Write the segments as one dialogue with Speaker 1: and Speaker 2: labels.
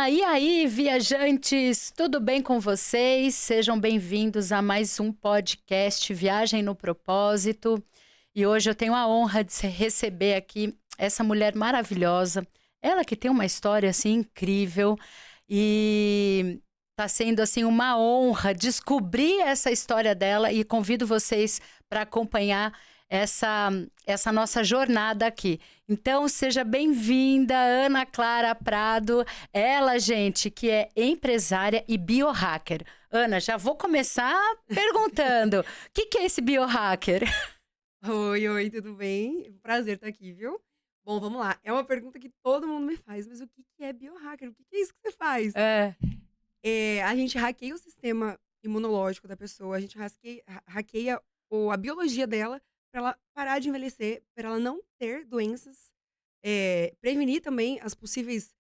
Speaker 1: E aí, viajantes, tudo bem com vocês? Sejam bem-vindos a mais um podcast Viagem no Propósito. E hoje eu tenho a honra de receber aqui essa mulher maravilhosa. Ela que tem uma história assim incrível e está sendo assim uma honra descobrir essa história dela e convido vocês para acompanhar essa nossa jornada aqui. Então, seja bem-vinda, Ana Clara Prado. Ela, gente, que é empresária e biohacker. Ana, já vou começar perguntando: o que é esse biohacker?
Speaker 2: Oi, tudo bem? Prazer estar aqui, viu? Bom, vamos lá. É uma pergunta que todo mundo me faz, mas o que é biohacker? O que é isso que você faz?
Speaker 1: É.
Speaker 2: A gente hackeia o sistema imunológico da pessoa, a gente hackeia a biologia dela para ela parar de envelhecer, para ela não ter doenças, prevenir também as possíveis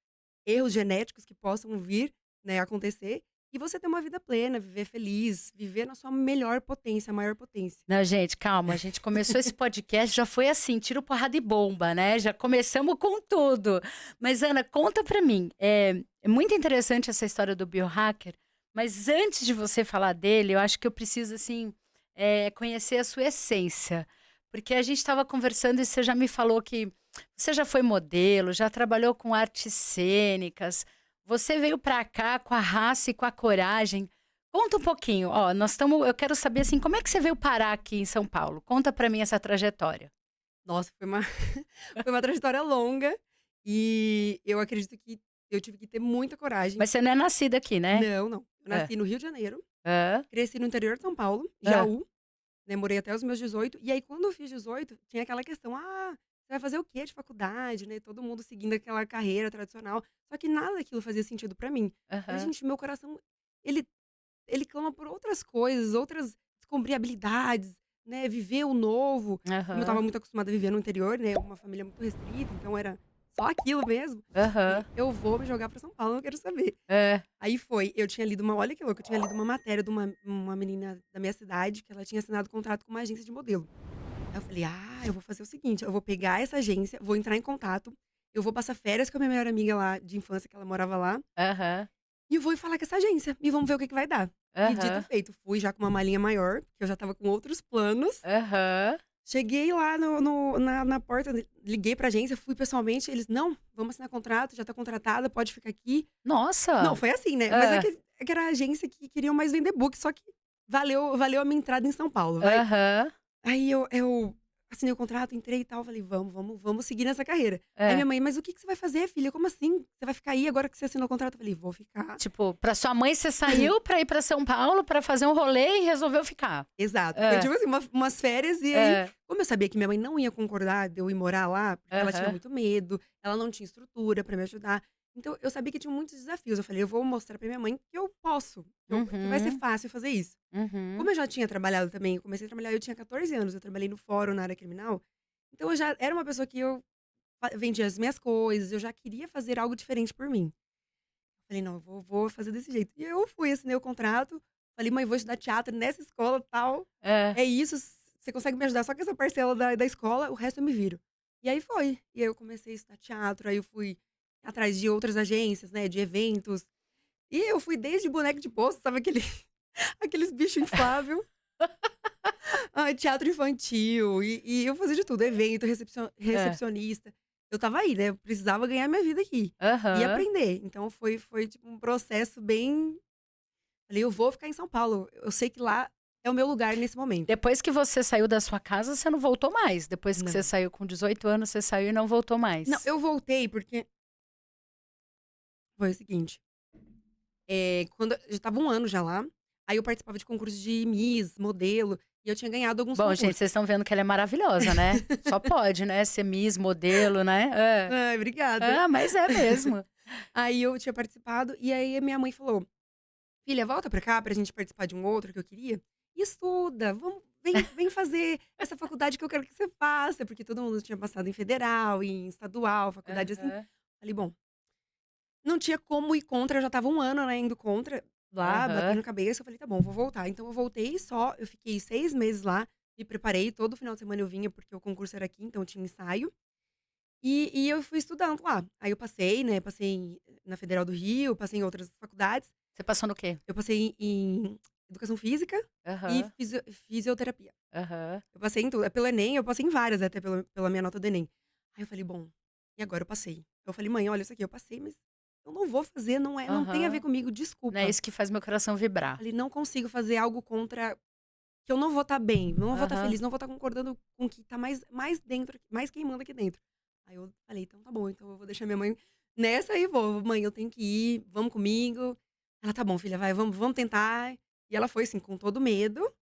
Speaker 2: erros genéticos que possam vir, né, acontecer, e você ter uma vida plena, viver feliz, viver na sua melhor potência, maior potência.
Speaker 1: Não, gente, calma. A gente começou esse podcast, já foi assim, tiro, porrada e bomba, né? Já começamos com tudo. Mas, Ana, conta pra mim. É muito interessante essa história do biohacker, mas antes de você falar dele, eu acho que eu preciso, assim, conhecer a sua essência. Porque a gente estava conversando e você já me falou que você já foi modelo, já trabalhou com artes cênicas, você veio pra cá com a raça e com a coragem. Conta um pouquinho, ó, eu quero saber assim, como é que você veio parar aqui em São Paulo? Conta pra mim essa trajetória.
Speaker 2: Nossa, foi uma foi uma trajetória longa, e eu acredito que eu tive que ter muita coragem.
Speaker 1: Mas você não é nascida aqui, né?
Speaker 2: Não, não. Eu
Speaker 1: É.
Speaker 2: nasci no Rio de Janeiro,
Speaker 1: Hã?
Speaker 2: cresci no interior de São Paulo,
Speaker 1: Hã?
Speaker 2: Jaú, né, morei até os meus 18, e aí quando eu fiz 18, tinha aquela questão: "Ah, você vai fazer o quê de faculdade?", né, todo mundo seguindo aquela carreira tradicional, só que nada daquilo fazia sentido pra mim. Falei:
Speaker 1: Aham.
Speaker 2: "Gente, meu coração, ele ele clama por outras coisas, outras descobrir habilidades, né, viver o novo". Como eu estava
Speaker 1: Aham.
Speaker 2: muito acostumada a viver no interior, né, uma família muito restrita, então era só aquilo mesmo.
Speaker 1: Aham.
Speaker 2: Falei: "Eu vou me jogar pra São Paulo, não quero saber".
Speaker 1: É.
Speaker 2: Aí foi, eu tinha lido olha que louco, eu tinha lido uma matéria de uma menina da minha cidade, que ela tinha assinado contrato com uma agência de modelo. Aí eu falei: "Ah, eu vou fazer o seguinte, eu vou pegar essa agência, vou entrar em contato, eu vou passar férias com a minha melhor amiga lá de infância, que ela morava lá,
Speaker 1: Aham.
Speaker 2: e vou falar com essa agência, e vamos ver o que que vai dar". E dito e
Speaker 1: Aham.
Speaker 2: feito, fui já com uma malinha maior, porque eu já estava com outros planos.
Speaker 1: Aham.
Speaker 2: Cheguei lá na porta, liguei pra agência, fui pessoalmente, eles: "Não, vamos assinar contrato, já tá contratada, pode ficar aqui". Não,
Speaker 1: Nossa!
Speaker 2: foi assim, né, mas
Speaker 1: Hã.
Speaker 2: é que era a agência que queriam mais vender book, só que valeu a minha entrada em São Paulo, vai.
Speaker 1: Aham.
Speaker 2: Aí eu assinei o contrato, entrei e tal, falei: "Vamos seguir nessa carreira". Aí
Speaker 1: É.
Speaker 2: minha mãe: "Mas o que que você vai fazer, filha? Como assim? Você vai ficar aí agora que você assinou o contrato?". Eu falei: "Vou ficar".
Speaker 1: Tipo, pra sua mãe você saiu pra ir pra São Paulo pra fazer um rolê e resolveu ficar.
Speaker 2: Exato. Foi
Speaker 1: É.
Speaker 2: tipo assim, umas férias, e aí,
Speaker 1: É.
Speaker 2: como eu sabia que minha mãe não ia concordar de eu ir morar lá, porque ela tinha
Speaker 1: Aham.
Speaker 2: muito medo, ela não tinha estrutura pra me ajudar, então eu sabia que tinha muitos desafios. Eu falei: "Eu vou mostrar pra minha mãe que eu posso, que vai ser
Speaker 1: Uhum.
Speaker 2: fácil fazer isso".
Speaker 1: Uhum.
Speaker 2: Como eu já tinha trabalhado também, eu comecei a trabalhar, eu tinha 14 anos, eu trabalhei no fórum, na área criminal, então eu já era uma pessoa que eu vendia as minhas coisas, eu já queria fazer algo diferente por mim. Falei: "Não, eu vou fazer desse jeito". E eu fui, assinei o contrato, falei: "Mãe, vou estudar teatro nessa escola, tal,
Speaker 1: É.
Speaker 2: é isso, você consegue me ajudar só com essa parcela da escola, o resto eu me viro". E aí foi. E aí eu comecei a estudar teatro, aí eu fui atrás de outras agências, né, de eventos, e eu fui desde boneco de posto, sabe aquele aqueles bicho inflável, teatro infantil, e eu fazia de tudo, evento,
Speaker 1: É.
Speaker 2: recepcionista. Eu estava aí, né, eu precisava ganhar minha vida aqui, e
Speaker 1: Aham.
Speaker 2: aprender. Então foi tipo um processo bem. Falei: "Eu vou ficar em São Paulo, eu sei que lá é o meu lugar nesse momento".
Speaker 1: Depois que você saiu da sua casa, você não voltou mais. Depois que você
Speaker 2: Não.
Speaker 1: saiu com 18 anos, você saiu e não voltou
Speaker 2: Não,
Speaker 1: mais.
Speaker 2: eu voltei porque foi o seguinte, quando eu já estava 1 ano já lá, aí eu participava de concursos de Miss, modelo, e eu tinha ganhado alguns
Speaker 1: Bom, gente,
Speaker 2: concursos.
Speaker 1: vocês estão vendo que ela é maravilhosa, né? Só pode, né? Ser Miss, modelo, né?
Speaker 2: Ai, obrigada.
Speaker 1: Mas é mesmo.
Speaker 2: Aí eu tinha participado, e aí a minha mãe falou: "Filha, volta pra cá pra gente participar de um outro que eu queria, e estuda, vem fazer essa faculdade que eu quero que você faça", porque todo mundo tinha passado em federal, em estadual, faculdade assim.
Speaker 1: Aham,
Speaker 2: Falei: "Bom". Não tinha como ir contra, eu já estava 1 ano, né, indo contra, lá,
Speaker 1: aham,
Speaker 2: batendo cabeça, eu falei: "Tá bom, vou voltar". Então eu voltei só, eu fiquei 6 meses lá, me preparei, todo final de semana eu vinha, porque o concurso era aqui, então tinha ensaio. E eu fui estudando lá. Aí eu passei, né, na Federal do Rio, passei em outras faculdades.
Speaker 1: Você passou no quê?
Speaker 2: Eu passei em educação física e
Speaker 1: Aham,
Speaker 2: fisioterapia.
Speaker 1: aham,
Speaker 2: Eu passei em tudo. Pelo Enem, eu passei em várias, até pela minha nota do Enem. Aí eu falei: "Bom, e agora eu passei". Eu falei: "Mãe, olha isso aqui, eu passei, mas eu não vou fazer, não tem a ver
Speaker 1: aham.
Speaker 2: comigo,
Speaker 1: Não é
Speaker 2: desculpa".
Speaker 1: isso que faz meu coração vibrar.
Speaker 2: Falei: "Não consigo fazer algo contra que eu não vou estar bem, não vou estar
Speaker 1: Aham.
Speaker 2: feliz, não vou estar concordando com o que tá mais dentro, mais queimando aqui dentro". Aí eu falei: "Então tá bom, então eu vou deixar minha mãe nessa e vou. Mãe, eu tenho que ir, vamos comigo". Ela: "Tá bom, filha, vai, vamos tentar". E ela foi, assim, com todo medo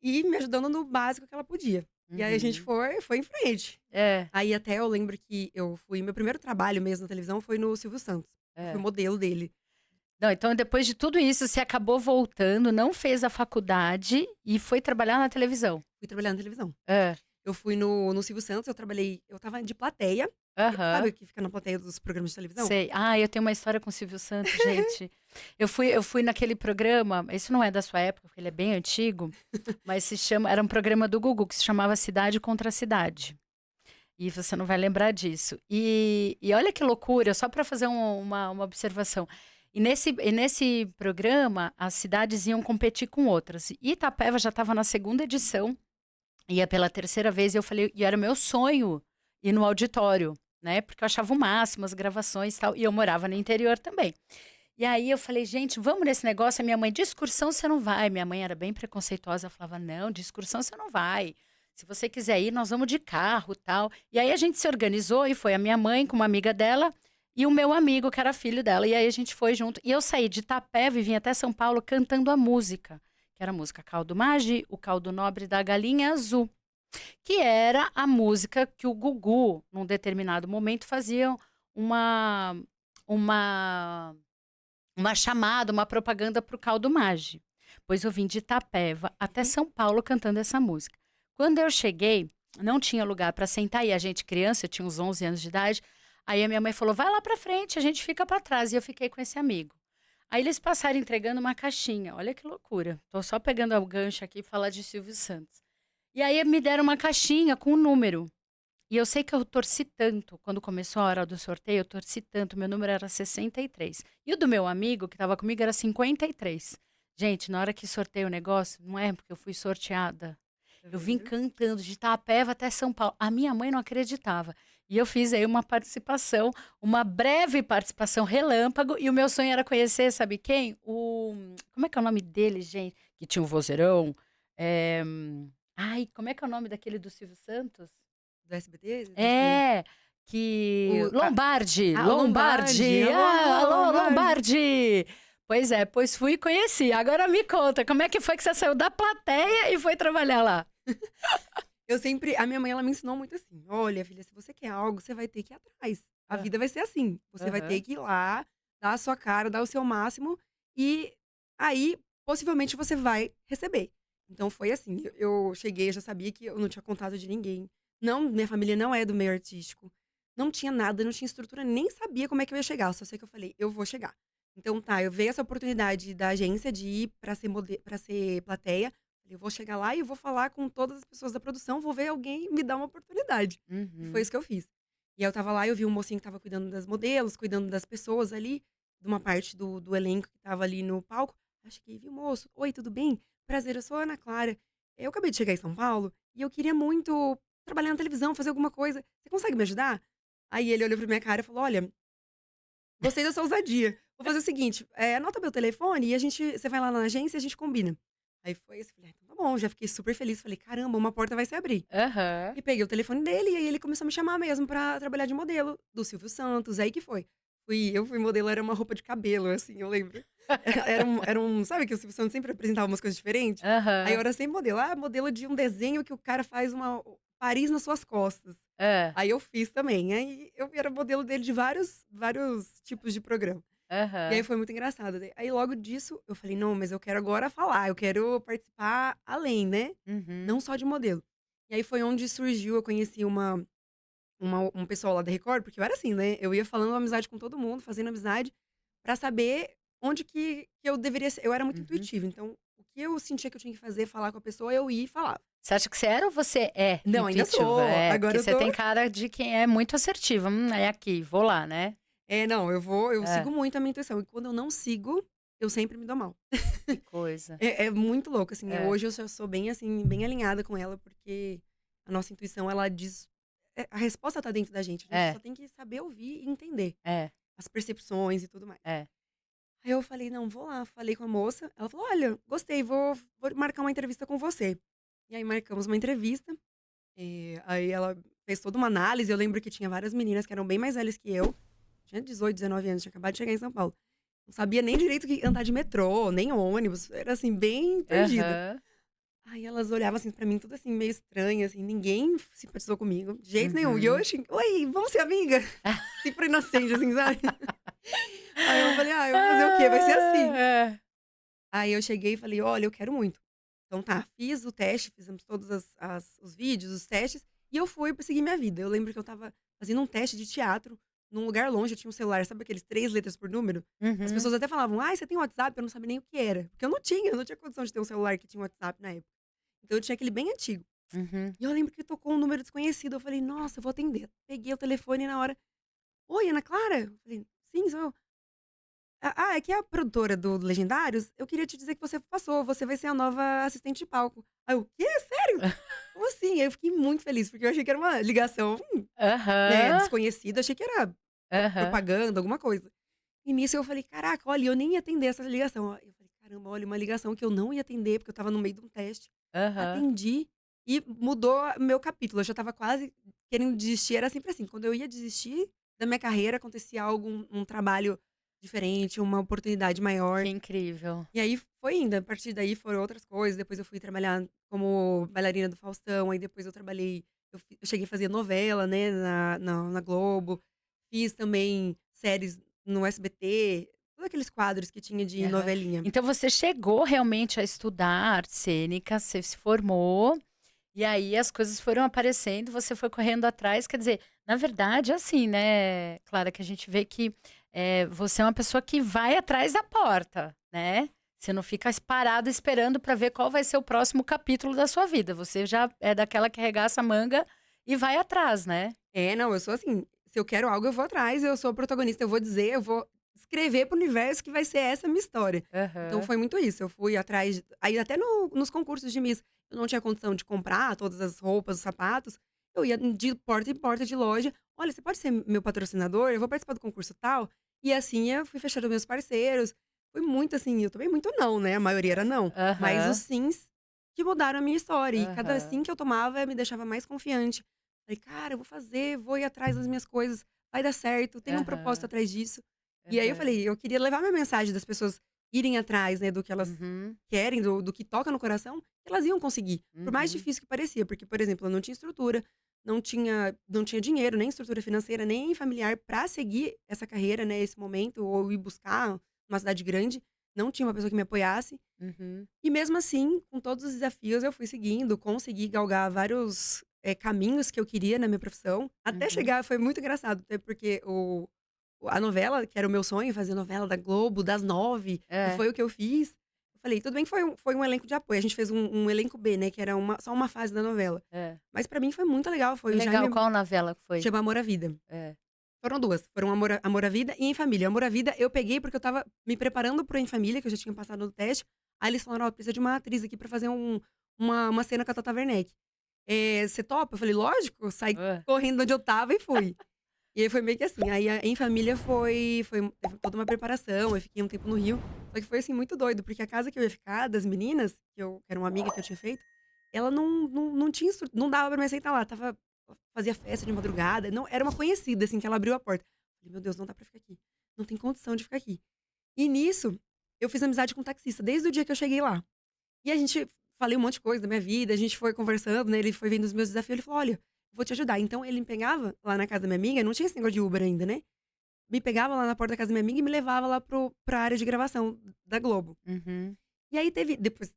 Speaker 2: e me ajudando no básico que ela podia. E aí a gente
Speaker 1: Uhum.
Speaker 2: foi em frente.
Speaker 1: É,
Speaker 2: Aí até eu lembro que eu fui meu primeiro trabalho mesmo na televisão foi no Silvio Santos. Eu fui
Speaker 1: é.
Speaker 2: modelo dele.
Speaker 1: Não, então depois de tudo isso, você acabou voltando, não fez a faculdade e foi trabalhar na televisão?
Speaker 2: Fui trabalhar na televisão.
Speaker 1: Hã.
Speaker 2: Eu fui no Silvio Santos, eu estava de plateia, sabe
Speaker 1: Aham.
Speaker 2: o que fica na plateia dos programas de televisão?
Speaker 1: Sei. Ah, eu tenho uma história com o Silvio Santos, gente. Eu fui naquele programa, isso não é da sua época, porque ele é bem antigo, mas era um programa do Gugu que se chamava Cidade contra Cidade. E você não vai lembrar disso. E olha que loucura, só para fazer uma observação. E nesse programa, as cidades iam competir com outras. E Itapeva já estava na segunda edição, ia pela terceira vez, e eu falei, e era meu sonho ir no auditório, né? Porque eu achava o máximo as gravações e tal. E eu morava no interior também. E aí eu falei, gente, vamos nesse negócio. A minha mãe, de excursão você não vai. Minha mãe era bem preconceituosa, ela falava, não, de excursão você não vai. Se você quiser ir, nós vamos de carro, tal. E aí a gente se organizou e foi a minha mãe com uma amiga dela e o meu amigo, que era filho dela. E aí a gente foi junto. E eu saí de Itapeva e vim até São Paulo cantando a música, que era a música Caldo Magi, o caldo nobre da galinha azul, que era a música que o Gugu, num determinado momento, fazia uma uma uma chamada, uma propaganda para o caldo Maggi. Pois eu vim de Itapeva até
Speaker 2: Uhum.
Speaker 1: São Paulo cantando essa música. Quando eu cheguei, não tinha lugar para sentar, e a gente criança, eu tinha uns 11 anos de idade, aí a minha mãe falou, vai lá para frente, a gente fica para trás, e eu fiquei com esse amigo. Aí eles passaram entregando uma caixinha, olha que loucura, tô só pegando o gancho aqui para falar de Silvio Santos. E aí me deram uma caixinha com um número, e eu sei que eu torci tanto, quando começou a hora do sorteio, eu torci tanto, meu número era 63. E o do meu amigo, que estava comigo, era 53. Gente, na hora que sorteio o negócio, não é porque eu fui sorteada.
Speaker 2: Tá
Speaker 1: Eu vim
Speaker 2: vendo?
Speaker 1: cantando de Itapeva até São Paulo. A minha mãe não acreditava. E eu fiz aí uma participação, uma breve participação relâmpago, e o meu sonho era conhecer, sabe quem? Como é que é o nome dele, gente? Que tinha um vozeirão. É, Ai, como é que é o nome daquele do Silvio Santos?
Speaker 2: Do SBT?
Speaker 1: É, que
Speaker 2: O
Speaker 1: Lombardi,
Speaker 2: o Lombardi.
Speaker 1: Lombardi,
Speaker 2: Alô, alô,
Speaker 1: alô
Speaker 2: Lombardi.
Speaker 1: Lombardi. Pois é, pois fui e conheci. Agora me conta, como é que foi que você saiu da plateia e foi trabalhar lá?
Speaker 2: A minha mãe, ela me ensinou muito assim: "Olha, filha, se você quer algo, você vai ter que ir atrás. A
Speaker 1: Hã,
Speaker 2: vida vai ser assim. Você vai ter
Speaker 1: aham,
Speaker 2: que ir lá, dar a sua cara, dar o seu máximo e aí, possivelmente, você vai receber". Então foi assim, eu cheguei, eu já sabia que eu não tinha contato de ninguém. Não, minha família não é do meio artístico. Não tinha nada, não tinha estrutura, nem sabia como é que eu ia chegar. Eu só sei que eu falei: "Eu vou chegar". Então tá, eu veio essa oportunidade da agência de ir pra ser plateia. Eu vou chegar lá e eu vou falar com todas as pessoas da produção, vou ver alguém me dar uma oportunidade. E foi
Speaker 1: uhum,
Speaker 2: isso que eu fiz. E aí eu estava lá, eu vi um mocinho que estava cuidando das modelos, cuidando das pessoas ali, de uma parte do elenco que estava ali no palco. Eu cheguei, vi o moço, oi, tudo bem? Prazer, eu sou a Ana Clara. Eu acabei de chegar em São Paulo e eu queria muito trabalhar na televisão, fazer alguma coisa. Você consegue me ajudar? Aí ele olhou pra minha cara e falou: Olha, gostei da sua ousadia. Vou fazer o seguinte, anota meu telefone e você vai lá na agência e a gente combina. Aí foi isso, falei: "Ah, então tá bom", já fiquei super feliz, falei: "Caramba, uma porta vai se abrir".
Speaker 1: aham.
Speaker 2: E peguei o telefone dele e aí ele começou a me chamar mesmo pra trabalhar de modelo, do Silvio Santos, aí que foi. Eu fui modelo, era uma roupa de cabelo, assim, eu lembro. Sabe que o Silvio Santos sempre apresentava umas coisas diferentes? Aí eu
Speaker 1: Aham,
Speaker 2: era sempre modelo, modelo de um desenho que o cara faz Paris nas suas costas.
Speaker 1: hã,
Speaker 2: Aí eu fiz também, aí eu era modelo dele de vários tipos de programa. E aí
Speaker 1: aham,
Speaker 2: foi muito engraçado. Aí logo disso eu falei: "Não, mas eu quero agora falar, eu quero participar além, né, não
Speaker 1: uhum,
Speaker 2: só de modelo". E aí foi onde surgiu, eu conheci um pessoal lá da Record, porque eu era assim, né, eu ia falando amizade com todo mundo, fazendo amizade, pra saber onde que eu deveria ser. Eu era muito
Speaker 1: uhum,
Speaker 2: intuitiva, então o que eu sentia que eu tinha que fazer, falar com a pessoa, eu ia e falava.
Speaker 1: Você acha que você era ou você é
Speaker 2: Não, ainda
Speaker 1: intuitiva?
Speaker 2: sou. Agora
Speaker 1: Porque
Speaker 2: eu
Speaker 1: você
Speaker 2: tô.
Speaker 1: tem cara de quem é muito assertiva. É aqui, vou lá, né?
Speaker 2: Não, eu
Speaker 1: É,
Speaker 2: sigo muito a minha intuição. E quando eu não sigo, eu sempre me dou mal.
Speaker 1: que coisa.
Speaker 2: É muito louco, assim.
Speaker 1: É,
Speaker 2: Hoje eu já sou bem, assim, bem alinhada com ela, porque a nossa intuição, ela diz. A resposta tá dentro da gente. A gente
Speaker 1: é,
Speaker 2: só tem que saber ouvir e entender
Speaker 1: é,
Speaker 2: as percepções e tudo mais.
Speaker 1: é.
Speaker 2: Aí eu falei, não, vou lá. Falei com a moça. Ela falou, olha, gostei, vou marcar uma entrevista com você. E aí marcamos uma entrevista. Aí ela fez toda uma análise. Eu lembro que tinha várias meninas que eram bem mais velhas que eu. Tinha 18, 19 anos, tinha acabado de chegar em São Paulo. Não sabia nem direito que andar de metrô, nem ônibus. Era assim, bem perdida.
Speaker 1: Aham,
Speaker 2: Aí elas olhavam assim pra mim, tudo assim, meio estranha, assim, ninguém simpatizou comigo, de jeito nenhum. E eu
Speaker 1: uhum.
Speaker 2: achei, oi, vamos ser amiga? Super inocente, assim, sabe? Aí eu falei, eu vou fazer o quê? Vai ser assim.
Speaker 1: É.
Speaker 2: Aí eu cheguei e falei, olha, eu quero muito. Então tá, fiz o teste, fizemos todos os vídeos, os testes, e eu fui pra seguir minha vida. Eu lembro que eu tava fazendo um teste de teatro num lugar longe, eu tinha um celular, sabe aqueles 3 letras por número? As
Speaker 1: Uhum,
Speaker 2: pessoas até falavam, você tem WhatsApp? Eu não sabia nem o que era. Porque eu não tinha condição de ter um celular que tinha WhatsApp na época. Então eu tinha aquele bem antigo.
Speaker 1: uhum.
Speaker 2: E eu lembro que tocou um número desconhecido. Eu falei, nossa, eu vou atender. Peguei o telefone na hora. Oi, Ana Clara? Eu falei, sim, sou eu. Aqui é a produtora do Legendários. Eu queria te dizer que você passou. Você vai ser a nova assistente de palco. Aí eu, o quê? Sério? Como assim? Aí eu fiquei muito feliz, porque eu achei que era uma ligação, né,
Speaker 1: Aham,
Speaker 2: desconhecida. Achei que era
Speaker 1: aham,
Speaker 2: propaganda, alguma coisa. E nisso eu falei, caraca, olha, eu nem ia atender essa ligação. Eu falei, caramba, olha, uma ligação que eu não ia atender, porque eu tava no meio de um teste.
Speaker 1: aham.
Speaker 2: Atendi e mudou meu capítulo. Eu já tava quase querendo desistir. Era sempre assim, quando eu ia desistir da minha carreira, acontecia algo, um trabalho diferente, uma oportunidade
Speaker 1: Que
Speaker 2: maior.
Speaker 1: incrível.
Speaker 2: E aí foi indo. A partir daí foram outras coisas. Depois eu fui trabalhar como bailarina do Faustão. Aí depois eu trabalhei. Eu cheguei a fazer novela, né, na Globo. Fiz também séries no SBT. Todos aqueles quadros que tinha de
Speaker 1: Aham.
Speaker 2: novelinha.
Speaker 1: Então você chegou realmente a estudar arte cênica, você se formou, e aí as coisas foram aparecendo, você foi correndo atrás. Quer dizer, na verdade, é assim, né, Clara, que a gente vê que você é uma pessoa que vai atrás da porta, né? Você não fica parado esperando para ver qual vai ser o próximo capítulo da sua vida. Você já é daquela que arregaça a manga e vai atrás, né?
Speaker 2: Não, eu sou assim, se eu quero algo, eu vou atrás, eu sou a protagonista, eu vou dizer, eu vou escrever pro universo que vai ser essa a minha história. Então
Speaker 1: Aham,
Speaker 2: foi muito isso, eu fui atrás, aí até nos concursos de Miss, eu não tinha condição de comprar todas as roupas, os sapatos, eu ia de porta em porta de loja, olha, você pode ser meu patrocinador, eu vou participar do concurso tal, e assim eu fui fechando meus parceiros, foi muito assim, eu tomei muito não, né, a maioria era não, mas os
Speaker 1: aham,
Speaker 2: sims que mudaram a minha história, e cada sim
Speaker 1: aham,
Speaker 2: que eu tomava me deixava mais confiante. Falei, cara, eu vou fazer, vou ir atrás das minhas coisas, vai dar certo, tem um propósito
Speaker 1: aham,
Speaker 2: atrás disso. E aí eu
Speaker 1: aham.
Speaker 2: falei, eu queria levar minha mensagem das pessoas irem atrás, né, do que elas
Speaker 1: Uhum,
Speaker 2: querem, do que toca no coração, elas iam conseguir. Por mais
Speaker 1: uhum.
Speaker 2: difícil que parecia, porque, por exemplo, eu não tinha estrutura, não tinha dinheiro, nem estrutura financeira, nem familiar pra seguir essa carreira, né, esse momento, ou ir buscar uma cidade grande. Não tinha uma pessoa que me apoiasse.
Speaker 1: Uhum,
Speaker 2: E mesmo assim, com todos os desafios, eu fui seguindo, consegui galgar vários, caminhos que eu queria na minha profissão. Até
Speaker 1: uhum.
Speaker 2: chegar foi muito engraçado, até porque a novela, que era o meu sonho, fazer novela da Globo, das 9, e
Speaker 1: É,
Speaker 2: foi o que eu fiz. Eu falei, tudo bem que foi um elenco de apoio, a gente fez um elenco B, né, que era só uma fase da novela.
Speaker 1: é.
Speaker 2: Mas pra mim foi muito legal,
Speaker 1: Que
Speaker 2: foi o
Speaker 1: legal,
Speaker 2: Jaime
Speaker 1: qual novela que foi?
Speaker 2: chama Amor à Vida.
Speaker 1: É.
Speaker 2: Foram 2, foram Amor à Vida e Em Família. Amor à Vida eu peguei porque eu estava me preparando para o Em Família, que eu já tinha passado no teste. Aí eles falaram: "Ó, precisa de uma atriz aqui pra fazer uma cena com a Tata Werneck. Você topa?" Eu falei: "Lógico", eu saí
Speaker 1: Hã.
Speaker 2: correndo de onde eu estava e fui. E aí foi meio que assim, aí a Em Família teve toda uma preparação, eu fiquei um tempo no Rio, só que foi, assim, muito doido, porque a casa que eu ia ficar, das meninas, que era uma amiga que eu tinha feito, ela não tinha não dava pra me aceitar lá, fazia festa de madrugada, não era uma conhecida, assim, que ela abriu a porta. Falei: "Meu Deus, não dá pra ficar aqui, não tem condição de ficar aqui". E nisso, eu fiz amizade com um taxista, desde o dia que eu cheguei lá. E a gente falei um monte de coisa da minha vida, a gente foi conversando, né, ele foi vendo os meus desafios, ele falou: "Olha, vou te ajudar". Então ele me pegava lá na casa da minha amiga, não tinha esse negócio de Uber ainda, né, me pegava lá na porta da casa da minha amiga e me levava lá pra área de gravação da Globo.
Speaker 1: Uhum,
Speaker 2: E aí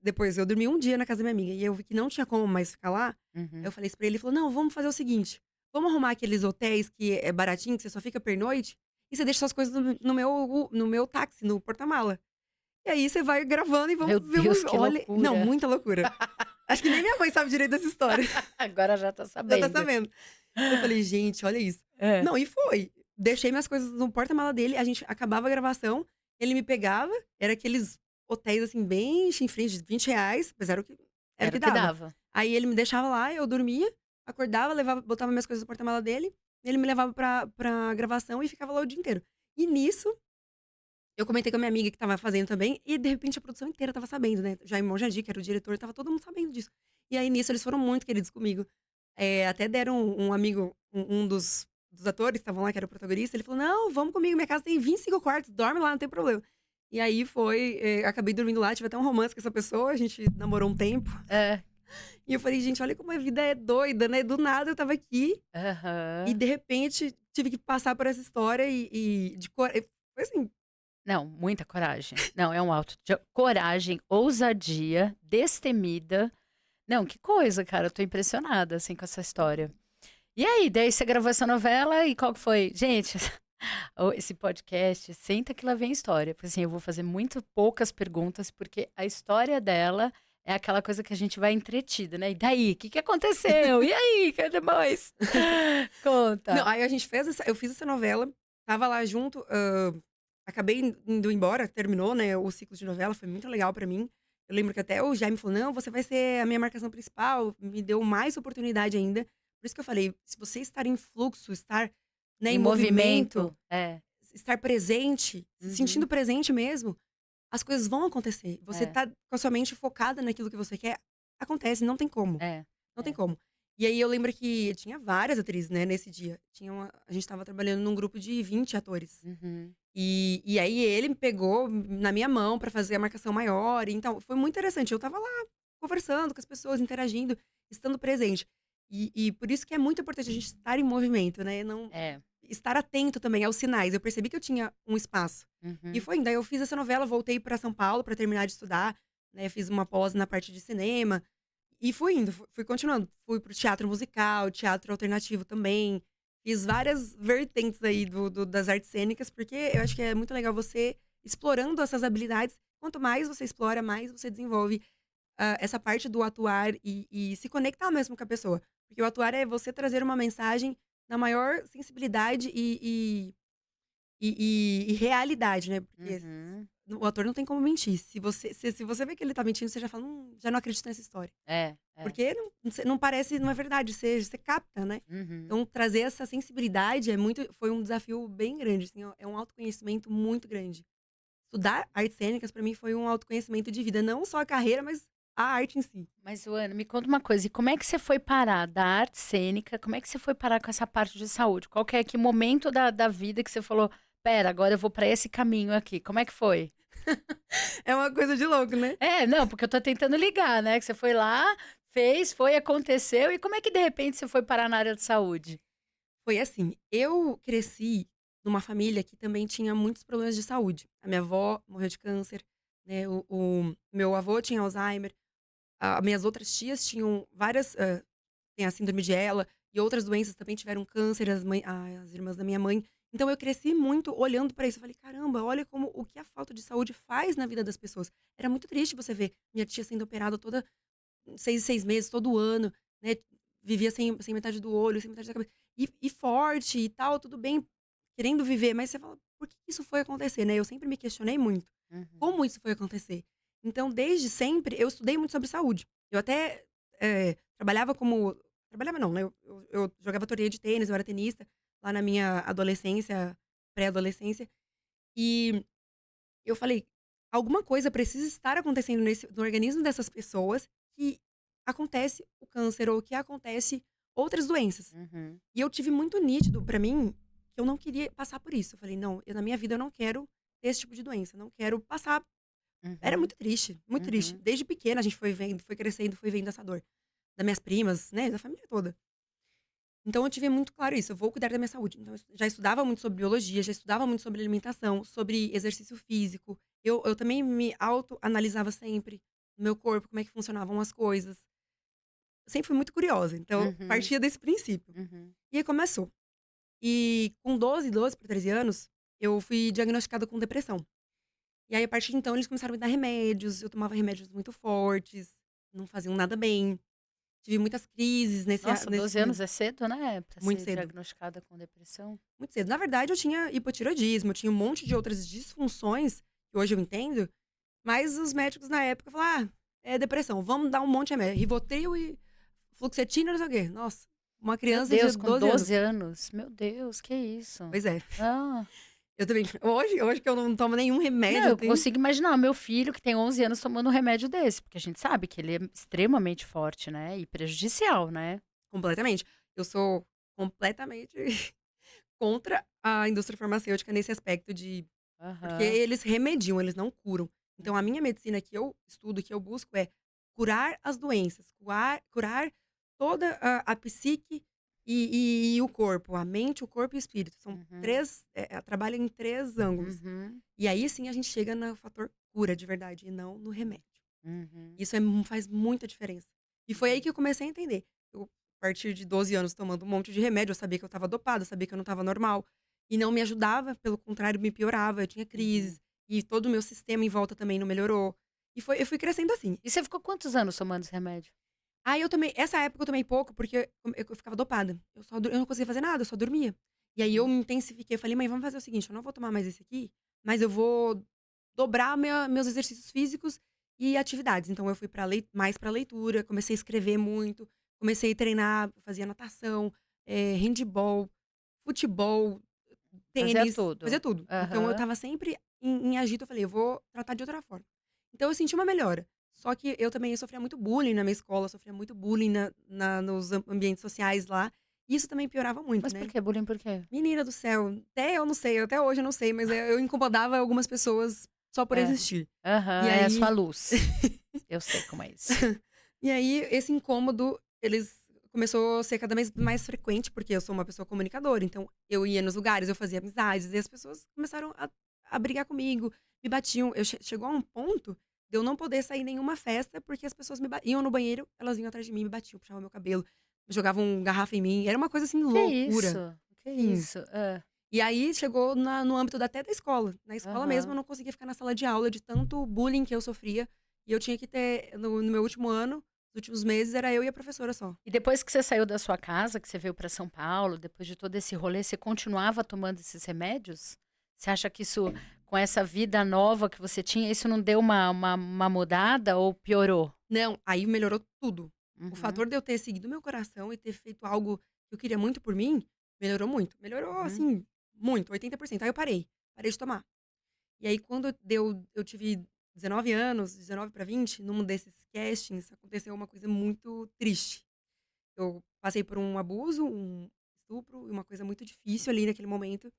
Speaker 2: depois eu dormi um dia na casa da minha amiga, e eu vi que não tinha como mais ficar lá, aí
Speaker 1: uhum.
Speaker 2: eu falei isso pra ele, ele falou: "Não, vamos fazer o seguinte, vamos arrumar aqueles hotéis que é baratinho, que você só fica pernoite, e você deixa suas coisas no meu táxi, no porta-mala". E aí você vai gravando e
Speaker 1: Meu
Speaker 2: vamos ver
Speaker 1: Deus, que
Speaker 2: olha
Speaker 1: loucura.
Speaker 2: não, muita loucura. Acho que nem minha mãe sabe direito dessa história.
Speaker 1: Agora já tá
Speaker 2: Já tá
Speaker 1: sabendo.
Speaker 2: sabendo. Eu falei: "Gente, olha isso".
Speaker 1: É.
Speaker 2: Não, e foi. Deixei minhas coisas no porta-mala dele, a gente acabava a gravação, ele me pegava, era aqueles hotéis, assim, bem chinfrim de R$ 20, mas era o
Speaker 1: Era
Speaker 2: que
Speaker 1: o que
Speaker 2: dava.
Speaker 1: dava.
Speaker 2: Aí ele me deixava lá, eu dormia, acordava, levava botava minhas coisas no porta-mala dele, ele me levava pra gravação e ficava lá o dia inteiro. E nisso, eu comentei com a minha amiga que estava fazendo também, e de repente a produção inteira estava sabendo, né. Jaime Monjardim, que era o diretor, estava todo mundo sabendo disso. E aí nisso eles foram muito queridos comigo. Até deram um amigo, um dos atores que estavam lá, que era o protagonista, ele falou: "Não, vamos comigo, minha casa tem 25 quartos, dorme lá, não tem problema". E aí foi, acabei dormindo lá, tive até um romance com essa pessoa, a gente namorou um tempo.
Speaker 1: É.
Speaker 2: E eu falei: "Gente, olha como a vida é doida, né". Do nada eu estava aqui, e
Speaker 1: Aham.
Speaker 2: de repente tive que passar por essa história foi assim.
Speaker 1: Não, muita coragem. Não, é um alto de coragem, ousadia, destemida. Não, que coisa, cara, eu tô impressionada, assim, com essa história. E aí, daí você gravou essa novela e qual que foi? Gente, esse podcast, senta que lá vem história. Porque assim, eu vou fazer muito poucas perguntas, porque a história dela é aquela coisa que a gente vai entretida, né? E daí, o que que aconteceu? E aí, cadê mais?
Speaker 2: Não,
Speaker 1: Conta.
Speaker 2: aí a gente fez essa eu fiz essa novela, estava lá junto, acabei indo embora, terminou, né, o ciclo de novela, foi muito legal pra mim. Eu lembro que até o Jaime falou: "Não, você vai ser a minha marcação principal", me deu mais oportunidade ainda. Por isso que eu falei, se você estar em fluxo, estar, né, em
Speaker 1: Em
Speaker 2: movimento,
Speaker 1: movimento. É,
Speaker 2: estar presente, se sentindo
Speaker 1: uhum,
Speaker 2: presente mesmo, as coisas vão acontecer. Você
Speaker 1: é,
Speaker 2: tá com a sua mente focada naquilo que você quer, acontece, não tem como.
Speaker 1: é,
Speaker 2: Não tem
Speaker 1: é.
Speaker 2: como. E aí eu lembro que tinha várias atrizes, né, nesse dia. A gente estava trabalhando num grupo de 20 atores.
Speaker 1: Uhum.
Speaker 2: E aí ele me pegou na minha mão pra fazer a marcação maior, então foi muito interessante. Eu estava lá conversando com as pessoas, interagindo, estando presente. E por isso que é muito importante a gente estar em movimento, né, não
Speaker 1: É.
Speaker 2: estar atento também aos sinais. Eu percebi que eu tinha um espaço. E
Speaker 1: Uhum.
Speaker 2: foi indo. Aí eu fiz essa novela, voltei pra São Paulo pra terminar de estudar, né, fiz uma pós na parte de cinema. E fui indo, fui continuando. Fui para o teatro musical, teatro alternativo também. Fiz várias vertentes aí das artes cênicas, porque eu acho que é muito legal você explorando essas habilidades. Quanto mais você explora, mais você desenvolve essa parte do atuar e se conectar mesmo com a pessoa. Porque o atuar é você trazer uma mensagem na maior sensibilidade e realidade, né? Porque
Speaker 1: Uhum.
Speaker 2: o ator não tem como mentir. Se você vê que ele tá mentindo, você já fala, já não acredito nessa história.
Speaker 1: É, é.
Speaker 2: Porque não parece, não é verdade, você capta, né.
Speaker 1: Uhum.
Speaker 2: Então trazer essa sensibilidade foi um desafio bem grande, assim, é um autoconhecimento muito grande. Estudar artes cênicas pra mim foi um autoconhecimento de vida, não só a carreira, mas a arte em si.
Speaker 1: Mas, Luana, me conta uma coisa, e como é que você foi parar da arte cênica, como é que você foi parar com essa parte de saúde? Qual que é que momento da vida que você falou: "Espera, agora eu vou para esse caminho aqui", como é que foi?
Speaker 2: É uma coisa de louco, né.
Speaker 1: É, não, porque eu tô tentando ligar, né, que você foi lá, fez, foi, aconteceu, e como é que de repente você foi parar na área de saúde?
Speaker 2: Foi assim, eu cresci numa família que também tinha muitos problemas de saúde. A minha avó morreu de câncer, né, o meu avô tinha Alzheimer, a minhas outras tias tinham várias, tem a síndrome de Ela e outras doenças também tiveram câncer, as irmãs da minha mãe. Então eu cresci muito olhando pra isso, eu falei: "Caramba, olha como o que a falta de saúde faz na vida das pessoas". Era muito triste você ver minha tia sendo operada toda 6 em 6 meses, todo ano, né, vivia sem metade do olho, sem metade da cabeça, e forte e tal, tudo bem, querendo viver, mas você fala: "Por que isso foi acontecer?", né, eu sempre me questionei muito,
Speaker 1: Uhum.
Speaker 2: como isso foi acontecer. Então desde sempre eu estudei muito sobre saúde. Eu até, trabalhava não, né, eu jogava torneio de tênis, eu era tenista, lá na minha adolescência, pré-adolescência, e eu falei: "Alguma coisa precisa estar acontecendo no organismo dessas pessoas que acontece o câncer ou que acontece outras doenças".
Speaker 1: Uhum.
Speaker 2: E eu tive muito nítido pra mim que eu não queria passar por isso. Eu falei: "Não, na minha vida eu não quero ter esse tipo de doença, eu não quero passar". Era
Speaker 1: Uhum.
Speaker 2: muito triste, muito triste.
Speaker 1: Uhum.
Speaker 2: Desde pequena a gente foi vendo, foi crescendo, foi vendo essa dor. Das minhas primas, né, da família toda. Então eu tive muito claro isso, eu vou cuidar da minha saúde. Então eu já estudava muito sobre biologia, já estudava muito sobre alimentação, sobre exercício físico. Eu também me autoanalisava sempre no meu corpo, como é que funcionavam as coisas. Sempre fui muito curiosa, então
Speaker 1: Uhum.
Speaker 2: partia desse princípio.
Speaker 1: Uhum.
Speaker 2: E aí começou. E com 12 para 13 anos, eu fui diagnosticada com depressão. E aí, a partir de então, eles começaram a me dar remédios. Eu tomava remédios muito fortes, não faziam nada bem. Tive muitas crises
Speaker 1: Nossa,
Speaker 2: nesse
Speaker 1: 12 anos
Speaker 2: período,
Speaker 1: é cedo, né, pra
Speaker 2: muito
Speaker 1: ser
Speaker 2: cedo,
Speaker 1: diagnosticada com depressão.
Speaker 2: muito cedo. Na verdade, eu tinha hipotireoidismo, eu tinha um monte de outras disfunções, que hoje eu entendo, mas os médicos na época falaram: "Ah, é depressão, vamos dar um monte de remédio, Rivotril e fluoxetina, não sei o quê". Nossa, uma
Speaker 1: Meu
Speaker 2: criança de
Speaker 1: Deus, com
Speaker 2: 12
Speaker 1: 12
Speaker 2: anos.
Speaker 1: anos. Meu Deus, que isso.
Speaker 2: Pois é,
Speaker 1: Ah.
Speaker 2: eu também hoje que eu não tomo nenhum
Speaker 1: Não,
Speaker 2: remédio, eu
Speaker 1: eu
Speaker 2: tenho
Speaker 1: consigo imaginar meu filho que tem 11 anos tomando um remédio desse, porque a gente sabe que ele é extremamente forte, né, e prejudicial, né.
Speaker 2: completamente. Eu sou completamente contra a indústria farmacêutica nesse aspecto de porque
Speaker 1: Aham.
Speaker 2: eles remediam, eles não curam. Então a minha medicina que eu estudo, que eu busco é curar as doenças, curar toda a psique e o corpo, a mente, o corpo e o espírito. São
Speaker 1: Uhum.
Speaker 2: 3, trabalha em 3 ângulos.
Speaker 1: Uhum.
Speaker 2: E aí sim a gente chega no fator cura de verdade e não no remédio.
Speaker 1: Uhum.
Speaker 2: Isso faz muita diferença. E foi aí
Speaker 1: Uhum.
Speaker 2: que eu comecei a entender. Eu, a partir de 12 anos tomando um monte de remédio, eu sabia que eu estava dopada, eu sabia que eu não estava normal. E não me ajudava, pelo contrário, me piorava. Eu tinha
Speaker 1: Uhum.
Speaker 2: crises. E todo o meu sistema em volta também não melhorou. Eu fui crescendo assim.
Speaker 1: E você ficou quantos anos tomando esse remédio?
Speaker 2: Aí eu tomei, essa época eu tomei pouco, porque eu ficava dopada. Eu não conseguia fazer nada, eu só dormia. E aí eu
Speaker 1: Hum.
Speaker 2: me intensifiquei, eu falei: "Mãe, vamos fazer o seguinte, eu não vou tomar mais esse aqui, mas eu vou dobrar meus exercícios físicos e atividades". Então eu fui mais pra leitura, comecei a escrever muito, comecei a treinar, fazia natação, handebol, futebol,
Speaker 1: Fazia
Speaker 2: tênis, fazia
Speaker 1: tudo.
Speaker 2: tudo. Então eu
Speaker 1: Aham.
Speaker 2: estava sempre em agito, eu falei: "Eu vou tratar de outra forma". Então eu senti uma melhora. Só que eu também sofria muito bullying na minha escola, sofria muito bullying nos ambientes sociais lá, e isso também piorava muito,
Speaker 1: Mas por
Speaker 2: né.
Speaker 1: quê? Bullying por quê?
Speaker 2: Menina do céu, até eu não sei, até hoje eu não sei, mas eu incomodava algumas pessoas só por
Speaker 1: É.
Speaker 2: existir.
Speaker 1: Aham,
Speaker 2: E
Speaker 1: é a sua
Speaker 2: aí
Speaker 1: luz. Eu sei como é isso.
Speaker 2: e aí esse incômodo, eles começou a ser cada vez mais frequente, porque eu sou uma pessoa comunicadora, então eu ia nos lugares, eu fazia amizades, e as pessoas começaram a brigar comigo, me batiam. Chegou a um ponto de eu não poder sair em nenhuma festa, porque as pessoas iam no banheiro, elas vinham atrás de mim, me batiam, puxavam meu cabelo, jogavam garrafa em mim, era uma coisa assim
Speaker 1: Que
Speaker 2: loucura.
Speaker 1: isso? Que
Speaker 2: Sim.
Speaker 1: isso? Hã.
Speaker 2: E aí chegou no âmbito até da escola. Na escola mesmo eu
Speaker 1: Aham.
Speaker 2: não conseguia ficar na sala de aula de tanto bullying que eu sofria, e eu tinha que ter no meu último ano, nos últimos meses, era eu e a professora só.
Speaker 1: E depois que você saiu da sua casa, que você veio para São Paulo, depois de todo esse rolê, você continuava tomando esses remédios? Você acha que isso, com essa vida nova que você tinha, isso não deu uma mudada ou piorou?
Speaker 2: Não, aí melhorou tudo. O
Speaker 1: Uhum,
Speaker 2: fator de eu ter seguido meu coração e ter feito algo que eu queria muito por mim, melhorou muito. Melhorou,
Speaker 1: uhum.
Speaker 2: assim, muito, 80%. Aí eu parei de tomar. E aí quando eu tive 19 anos, 19 para 20, num desses castings, aconteceu uma coisa muito triste. Eu passei por um abuso, um estupro e uma coisa muito difícil ali naquele momento,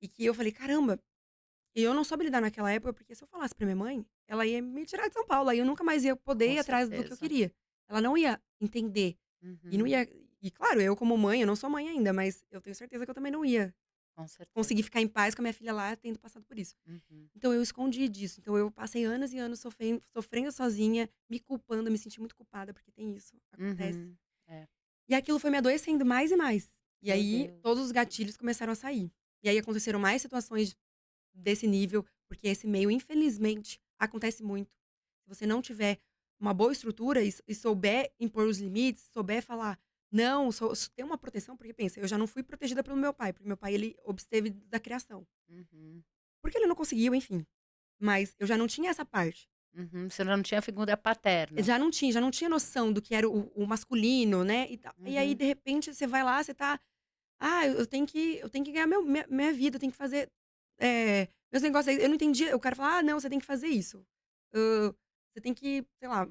Speaker 2: e que eu falei: "Caramba". E eu não soube lidar naquela época, porque se eu falasse pra minha mãe, ela ia me tirar de São Paulo, aí eu nunca mais ia poder
Speaker 1: Com
Speaker 2: ir atrás do que eu
Speaker 1: certeza.
Speaker 2: queria. Ela não ia entender, e não
Speaker 1: Uhum,
Speaker 2: ia e claro, eu como mãe, eu não sou mãe ainda, mas eu tenho certeza que eu também não ia
Speaker 1: com certeza.
Speaker 2: conseguir ficar em paz com a minha filha lá, tendo passado por isso.
Speaker 1: Uhum,
Speaker 2: Então eu escondi disso, então eu passei anos e anos sofrendo sozinha, me culpando, me senti muito culpada, porque tem isso, acontece.
Speaker 1: uhum. É,
Speaker 2: E aquilo foi me adoecendo mais e mais. E
Speaker 1: meu
Speaker 2: aí, todos
Speaker 1: Deus.
Speaker 2: os gatilhos começaram a sair. E aí aconteceram mais situações desse nível, porque esse meio, infelizmente, acontece muito. Se você não tiver uma boa estrutura e souber impor os limites, souber falar: "Não", ter uma proteção, porque pensa, eu já não fui protegida pelo meu pai, porque meu pai ele absteve da criação.
Speaker 1: Uhum,
Speaker 2: Porque ele não conseguiu, enfim. Mas eu já não tinha essa parte.
Speaker 1: uhum. Você já não tinha figura paterna.
Speaker 2: Já não tinha noção do que era o masculino, né, e tal. E aí,
Speaker 1: Uhum,
Speaker 2: de repente, você vai lá, você tá: "Ah, eu tenho que ganhar minha vida, eu tenho que fazer, meus negócios aí". Eu não entendia, o cara falava: "Ah, não, você tem que fazer isso. Você tem que", sei lá,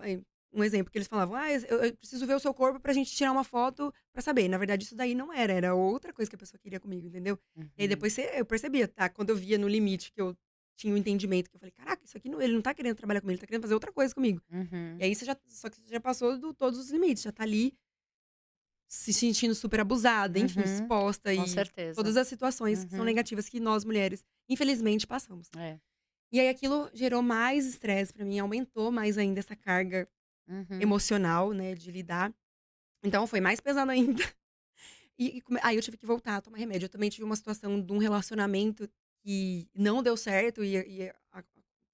Speaker 2: um exemplo que eles falavam: "Ah, eu preciso ver o seu corpo pra gente tirar uma foto pra saber". Na verdade, isso daí não era outra coisa que a pessoa queria comigo, entendeu? E aí
Speaker 1: uhum,
Speaker 2: depois eu percebia, tá, quando eu via no limite que eu tinha o entendimento, que eu falei: "Caraca, isso aqui não, ele não tá querendo trabalhar comigo, ele tá querendo fazer outra coisa comigo". E
Speaker 1: uhum.
Speaker 2: aí você já passou todos os limites, já tá ali se sentindo super abusada, enfim,
Speaker 1: Uhum,
Speaker 2: exposta
Speaker 1: com
Speaker 2: e
Speaker 1: certeza.
Speaker 2: todas as situações que são
Speaker 1: Uhum,
Speaker 2: negativas que nós mulheres, infelizmente, passamos.
Speaker 1: é.
Speaker 2: E aí aquilo gerou mais estresse pra mim, aumentou mais ainda essa carga
Speaker 1: Uhum,
Speaker 2: emocional, né, de lidar. Então foi mais pesado ainda. Aí eu tive que voltar a tomar remédio. Eu também tive uma situação de um relacionamento que não deu certo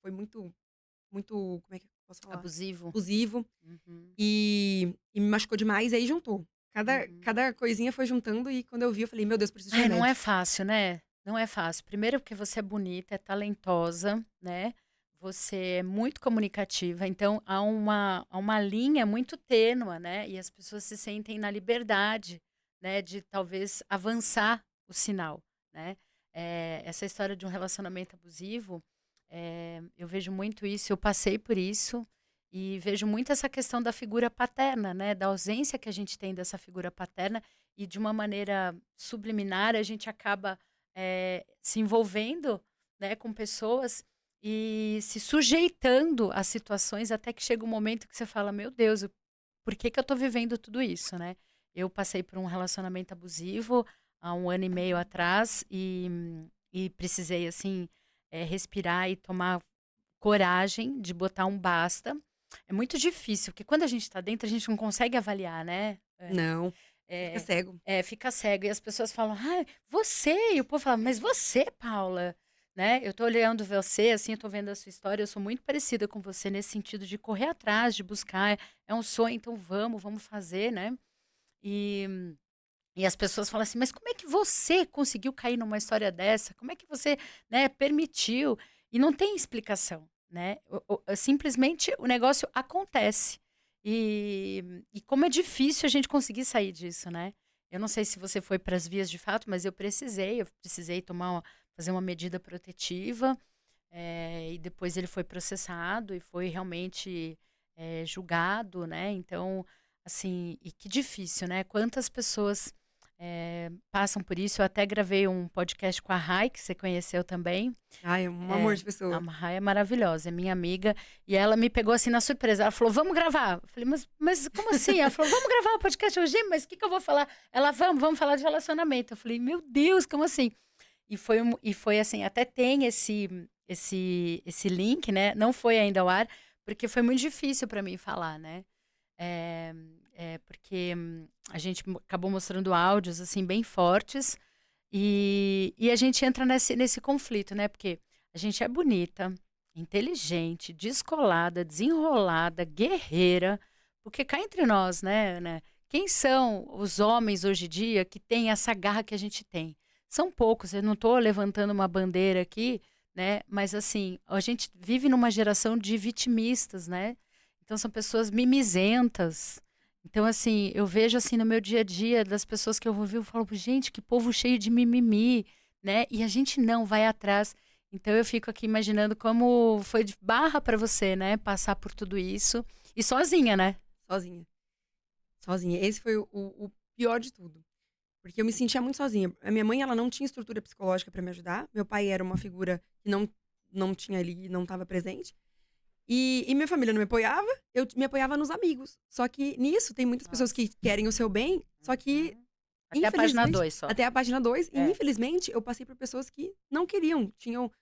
Speaker 2: foi muito, como é que eu posso falar?
Speaker 1: Abusivo.
Speaker 2: Abusivo.
Speaker 1: Uhum,
Speaker 2: E me machucou demais, e aí juntou. Cada,
Speaker 1: uhum.
Speaker 2: cada coisinha foi juntando, e quando eu vi, eu falei, meu Deus, preciso de
Speaker 1: Ai, não é
Speaker 2: remédio.
Speaker 1: fácil, né? Não é fácil. Primeiro porque você é bonita, é talentosa, né? Você é muito comunicativa, então há uma linha muito tênua, né? E as pessoas se sentem na liberdade, né, de talvez avançar o sinal, né? Essa história de um relacionamento abusivo, eu vejo muito isso, eu passei por isso, e vejo muito essa questão da figura paterna, né? Da ausência que a gente tem dessa figura paterna e de uma maneira subliminar a gente acaba se envolvendo, né, com pessoas e se sujeitando a situações até que chega um momento que você fala, meu Deus, por que que eu tô vivendo tudo isso, né? Eu passei por um relacionamento abusivo há 1 ano e meio atrás e precisei, assim, respirar e tomar coragem de botar um basta. É muito difícil, porque quando a gente tá dentro, a gente não consegue avaliar, né, Ana?
Speaker 2: Não, você fica
Speaker 1: É,
Speaker 2: cego.
Speaker 1: fica cego. E as pessoas falam, ah, você. E o povo fala, mas você, Paula, né? Eu tô olhando você, assim, eu tô vendo a sua história, eu sou muito parecida com você nesse sentido de correr atrás, de buscar. É um sonho, então vamos fazer, né? E, e as pessoas falam assim, mas como é que você conseguiu cair numa história dessa? Como é que você, né, permitiu? E não tem explicação, né? Simplesmente o negócio acontece. E como é difícil a gente conseguir sair disso, né? Eu não sei se você foi para as vias de fato, mas eu precisei fazer uma medida protetiva, e depois ele foi processado e foi realmente julgado, né? Então, assim, e que difícil, né? Quantas pessoas passam por isso? Eu até gravei um podcast com a Rai, que você conheceu também.
Speaker 2: Ai, é um amor
Speaker 1: É,
Speaker 2: de
Speaker 1: a
Speaker 2: pessoa.
Speaker 1: Rai é maravilhosa, é minha amiga, e ela me pegou assim na surpresa. Ela falou, vamos gravar. Eu falei, mas como assim? Ela falou, vamos gravar o podcast hoje, mas o que que eu vou falar? Ela, vamos falar de relacionamento. Eu falei, meu Deus, como assim? E foi assim, até tem esse link, né? Não foi ainda ao ar, porque foi muito difícil para mim falar, né? É, porque a gente acabou mostrando áudios assim bem fortes e a gente entra nesse conflito, né? Porque a gente é bonita, inteligente, descolada, desenrolada, guerreira, porque cá entre nós, né? Quem são os homens hoje em dia que têm essa garra que a gente tem? São poucos, eu não estou levantando uma bandeira aqui, né? Mas assim, a gente vive numa geração de vitimistas, né? Então são pessoas mimizentas. Então, assim, eu vejo assim no meu dia a dia das pessoas que eu vou ver, eu falo, gente, que povo cheio de mimimi, né? E a gente não vai atrás. Então eu fico aqui imaginando como foi de barra para você, né? Passar por tudo isso. E sozinha, né?
Speaker 2: Sozinha. Sozinha. Esse foi o pior de tudo. Porque eu me sentia muito sozinha. A minha mãe, ela não tinha estrutura psicológica pra me ajudar. Meu pai era uma figura que não tinha ali, não estava presente. E minha família não me apoiava, eu me apoiava nos amigos. Só que nisso tem muitas pessoas que
Speaker 1: Nossa.
Speaker 2: querem o seu bem, só que,
Speaker 1: Uhum. Até a página
Speaker 2: infelizmente,
Speaker 1: 2 só.
Speaker 2: até a página 2 e
Speaker 1: É.
Speaker 2: infelizmente eu passei por pessoas que não queriam, tinham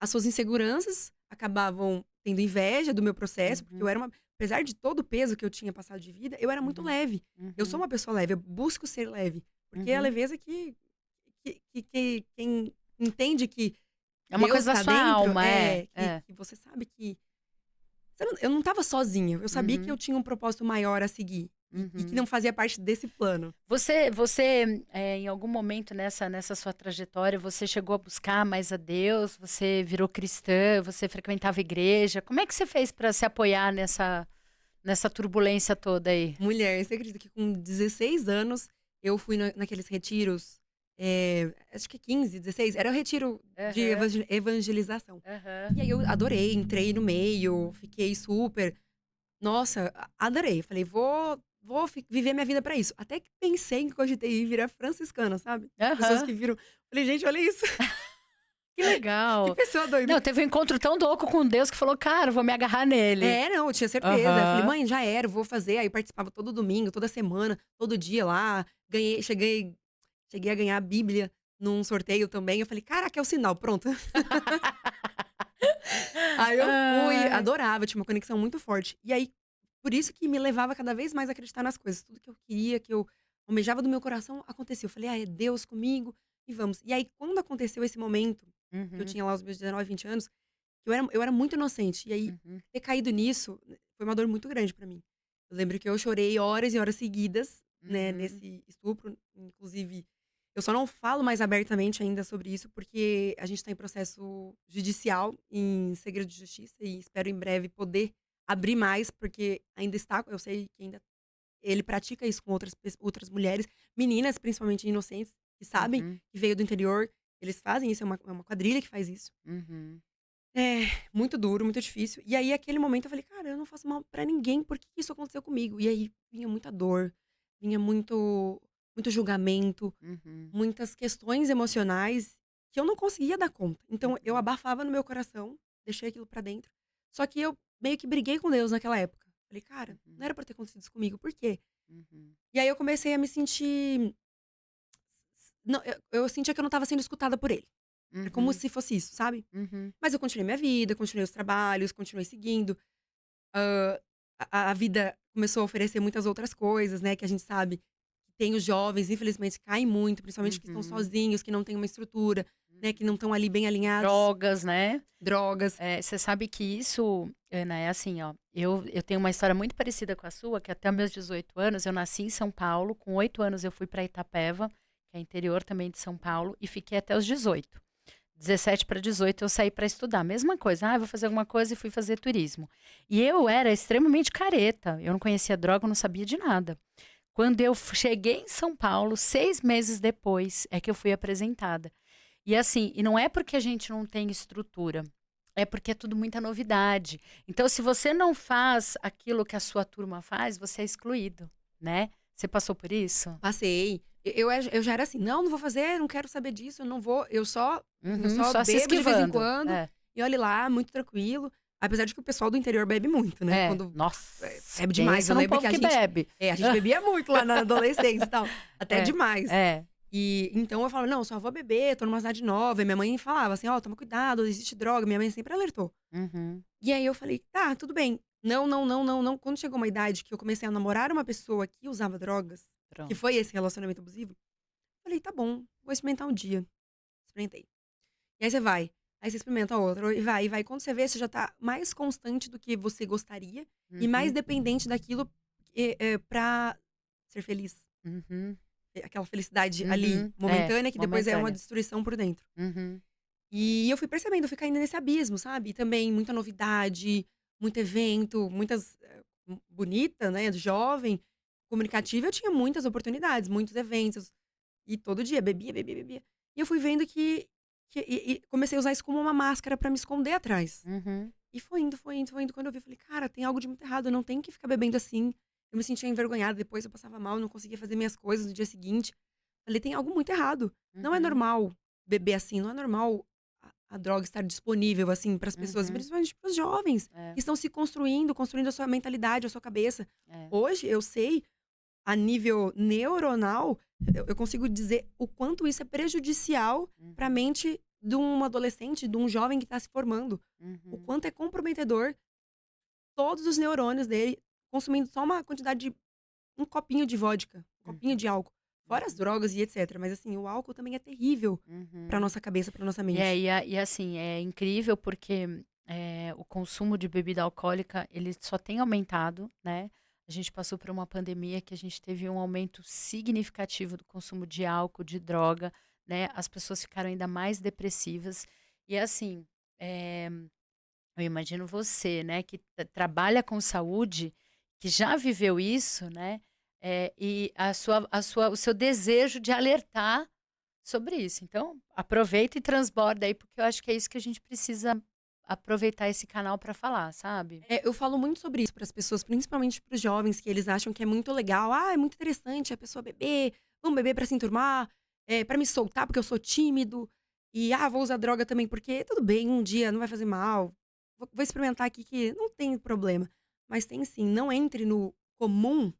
Speaker 2: as suas inseguranças, acabavam tendo inveja do meu processo, porque eu
Speaker 1: Uhum,
Speaker 2: era uma, apesar de todo o peso que eu tinha passado de vida, eu era muito
Speaker 1: uhum,
Speaker 2: leve. Eu sou
Speaker 1: uhum,
Speaker 2: uma pessoa leve, eu busco ser leve, porque é a
Speaker 1: uhum.
Speaker 2: leveza que quem entende que
Speaker 1: É uma
Speaker 2: Deus
Speaker 1: coisa da
Speaker 2: tá
Speaker 1: sua
Speaker 2: dentro,
Speaker 1: alma, é, é.
Speaker 2: que você sabe que eu não estava sozinha, eu sabia que eu
Speaker 1: Uhum,
Speaker 2: tinha um propósito maior a seguir, e que
Speaker 1: uhum.
Speaker 2: não fazia parte desse plano.
Speaker 1: Em algum momento nessa sua trajetória, você chegou a buscar mais a Deus? Você virou cristã? Você frequentava igreja? Como é que você fez para se apoiar nessa turbulência toda aí?
Speaker 2: Mulher, você acredita que com 16 anos eu fui naqueles retiros, acho que 15, 16, era o retiro de
Speaker 1: Aham,
Speaker 2: evangelização.
Speaker 1: aham.
Speaker 2: E aí eu adorei, entrei no meio, fiquei super, nossa, adorei. Falei, vou viver minha vida pra isso. Até que pensei em cogitei em virar franciscana, sabe? Pessoas
Speaker 1: Aham.
Speaker 2: que viram, falei, gente, olha isso,
Speaker 1: Que
Speaker 2: que
Speaker 1: legal.
Speaker 2: pessoa doida.
Speaker 1: Não, teve um encontro tão louco com Deus que falou, cara, eu vou me agarrar nele.
Speaker 2: É, não, eu tinha certeza. Eu falei:
Speaker 1: Aham.
Speaker 2: "Mãe, já era, eu vou fazer". Aí eu participava todo domingo, toda semana, todo dia lá. Cheguei a ganhar a Bíblia num sorteio também. Eu falei: "Caraca, é o sinal, pronto". Aí eu fui,
Speaker 1: Ai.
Speaker 2: adorava, tinha uma conexão muito forte. E aí, por isso que me levava cada vez mais a acreditar nas coisas. Tudo que eu queria, que eu almejava do meu coração, acontecia. Eu falei: "Ah, é Deus comigo e vamos". E aí, quando aconteceu esse momento que eu
Speaker 1: Uhum.
Speaker 2: tinha lá os meus 19, 20 anos, que eu era muito inocente. E aí,
Speaker 1: Uhum.
Speaker 2: ter caído nisso, foi uma dor muito grande pra mim. Eu lembro que eu chorei horas e horas seguidas, né,
Speaker 1: Uhum.
Speaker 2: nesse estupro. Inclusive, eu só não falo mais abertamente ainda sobre isso, porque a gente tá em processo judicial, em segredo de justiça, e espero em breve poder abrir mais, porque ainda está, eu sei que ainda ele pratica isso com outras mulheres, meninas, principalmente inocentes, que sabem
Speaker 1: Uhum.
Speaker 2: que veio do interior. Eles fazem isso, é uma quadrilha que faz isso.
Speaker 1: Uhum.
Speaker 2: É, muito duro, muito difícil. E aí, aquele momento, eu falei: "Cara, eu não faço mal pra ninguém, por que que isso aconteceu comigo?". E aí, vinha muita dor, vinha muito julgamento,
Speaker 1: Uhum.
Speaker 2: muitas questões emocionais que eu não conseguia dar conta. Então, eu
Speaker 1: Uhum.
Speaker 2: abafava no meu coração, deixei aquilo pra dentro. Só que eu meio que briguei com Deus naquela época. Falei: "Cara, não
Speaker 1: Uhum.
Speaker 2: era pra ter acontecido isso comigo, por quê?".
Speaker 1: Uhum.
Speaker 2: E aí eu comecei a me sentir, não, eu sentia que eu não estava sendo escutada por ele. Era como
Speaker 1: Uhum.
Speaker 2: se fosse isso, sabe.
Speaker 1: Uhum.
Speaker 2: Mas eu continuei minha vida, continuei os trabalhos, continuei seguindo. Hã, a vida começou a oferecer muitas outras coisas, né, que a gente sabe que tem os jovens, infelizmente, caem muito, principalmente que estão
Speaker 1: Uhum.
Speaker 2: sozinhos, que não têm uma estrutura, né, que não estão ali bem alinhados.
Speaker 1: Drogas, né.
Speaker 2: Drogas.
Speaker 1: Você sabe que isso, Ana, é assim, ó, eu tenho uma história muito parecida com a sua, que até meus 18 anos eu nasci em São Paulo, com 8 anos eu fui para Itapeva, que é interior também de São Paulo, e fiquei até os 18. 17 para 18 eu saí para estudar, mesma coisa, vou fazer alguma coisa e fui fazer turismo. E eu era extremamente careta, eu não conhecia droga, eu não sabia de nada. Quando eu cheguei em São Paulo, 6 meses depois, é que eu fui apresentada. E assim, e não é porque a gente não tem estrutura, é porque é tudo muita novidade. Então, se você não faz aquilo que a sua turma faz, você é excluído, né? Você passou por isso?
Speaker 2: Passei. Eu já era assim: "Não, não vou fazer, não quero saber disso, eu não vou". Eu
Speaker 1: Uhum,
Speaker 2: só
Speaker 1: só se
Speaker 2: bebo de vez em
Speaker 1: esquivando.
Speaker 2: quando,
Speaker 1: É,
Speaker 2: e olhe lá, muito tranquilo. Apesar de que o pessoal do interior bebe muito, né,
Speaker 1: é.
Speaker 2: quando,
Speaker 1: Nossa,
Speaker 2: bebe demais.
Speaker 1: pensa
Speaker 2: Eu
Speaker 1: num
Speaker 2: lembro que
Speaker 1: povo que bebe.
Speaker 2: a gente bebia muito lá na adolescência e tal, até
Speaker 1: É,
Speaker 2: demais.
Speaker 1: é.
Speaker 2: E então eu falava: "Não, só vou beber, tô numa cidade nova", e minha mãe falava assim: "Ó, toma cuidado, existe droga", minha mãe sempre alertou.
Speaker 1: Uhum.
Speaker 2: E aí eu falei: "Tá, tudo bem". Não, não, não, não, não. Quando chegou uma idade que eu comecei a namorar uma pessoa que usava drogas, que foi
Speaker 1: Pronto.
Speaker 2: esse relacionamento abusivo, falei: "Tá bom, vou experimentar um dia". Experimentei. E aí você vai, aí você experimenta outra, e vai, e vai. Quando você vê, você já tá mais constante do que você gostaria e mais
Speaker 1: Uhum,
Speaker 2: dependente daquilo, pra ser feliz.
Speaker 1: uhum,
Speaker 2: Aquela felicidade ali,
Speaker 1: uhum. É,
Speaker 2: momentânea, que depois é uma
Speaker 1: momentânea.
Speaker 2: destruição por dentro.
Speaker 1: Uhum,
Speaker 2: E eu fui percebendo, eu fui caindo nesse abismo, sabe. E também muita novidade, muito evento, muitas, bonita, né, jovem, comunicativa, eu tinha muitas oportunidades, muitos eventos. E todo dia bebia, bebia, bebia. E eu fui vendo que comecei a usar isso como uma máscara pra me esconder atrás.
Speaker 1: uhum,
Speaker 2: E foi indo, foi indo, foi indo. Quando eu vi, eu falei: "Cara, tem algo de muito errado, eu não tenho que ficar bebendo assim". Eu me sentia envergonhada, depois eu passava mal, não conseguia fazer minhas coisas no dia seguinte. Falei: "Tem algo muito errado. Não é
Speaker 1: uhum,
Speaker 2: normal beber assim, não é normal a droga estar disponível, assim, para as pessoas,
Speaker 1: uhum.
Speaker 2: principalmente para os jovens,
Speaker 1: É,
Speaker 2: que estão se construindo, construindo a sua mentalidade, a sua cabeça".
Speaker 1: é.
Speaker 2: Hoje eu sei, a nível neuronal, eu consigo dizer o quanto isso é prejudicial para a
Speaker 1: Uhum,
Speaker 2: mente de um adolescente, de um jovem que está se formando. O
Speaker 1: uhum,
Speaker 2: quanto é comprometedor todos os neurônios dele consumindo só uma quantidade de um copinho de vodka, um copinho
Speaker 1: uhum,
Speaker 2: de álcool. Fora as
Speaker 1: uhum,
Speaker 2: drogas e etcétera, mas assim, o álcool também é terrível para
Speaker 1: uhum.
Speaker 2: nossa cabeça, para nossa
Speaker 1: E
Speaker 2: mente.
Speaker 1: aí, e assim, é incrível porque, o consumo de bebida alcoólica, ele só tem aumentado, né. A gente passou por uma pandemia que a gente teve um aumento significativo do consumo de álcool, de droga, né, as pessoas ficaram ainda mais depressivas. E assim, eh, eu imagino você, né, que trabalha com saúde, que já viveu isso, né, e o seu desejo de alertar sobre isso. Então, aproveita e transborda aí, porque eu acho que é isso que a gente precisa aproveitar esse canal para falar, sabe?
Speaker 2: Eu falo muito sobre isso para as pessoas, principalmente para os jovens, que eles acham que é muito legal. "Ah, é muito interessante a pessoa beber, vamos beber para se enturmar, pra me soltar porque eu sou tímido. E, vou usar droga também porque tudo bem, um dia não vai fazer mal. Vou experimentar aqui que não tem problema". Mas tem sim, não entre no comum,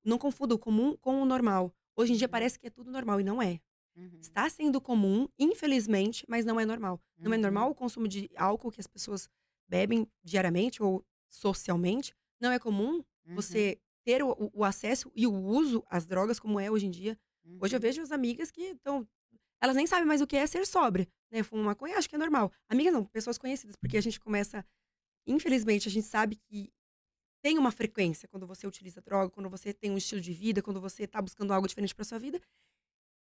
Speaker 2: não confunda o comum com o normal. Hoje em dia
Speaker 1: Uhum,
Speaker 2: parece que é tudo normal e não é.
Speaker 1: uhum,
Speaker 2: Está sendo comum, infelizmente, mas não é normal. Não é normal
Speaker 1: uhum,
Speaker 2: o consumo de álcool que as pessoas bebem diariamente ou socialmente. Não é comum
Speaker 1: uhum,
Speaker 2: você ter o acesso e o uso às drogas como é hoje em dia. Hoje eu
Speaker 1: uhum,
Speaker 2: vejo as amigas que estão elas nem sabem mais o que é ser sóbria, né? Fuma maconha, acho que é normal. Amigas não, pessoas conhecidas, porque a gente começa, infelizmente, a gente sabe que tem uma frequência quando você utiliza droga, quando você tem um estilo de vida, quando você tá buscando algo diferente pra sua vida,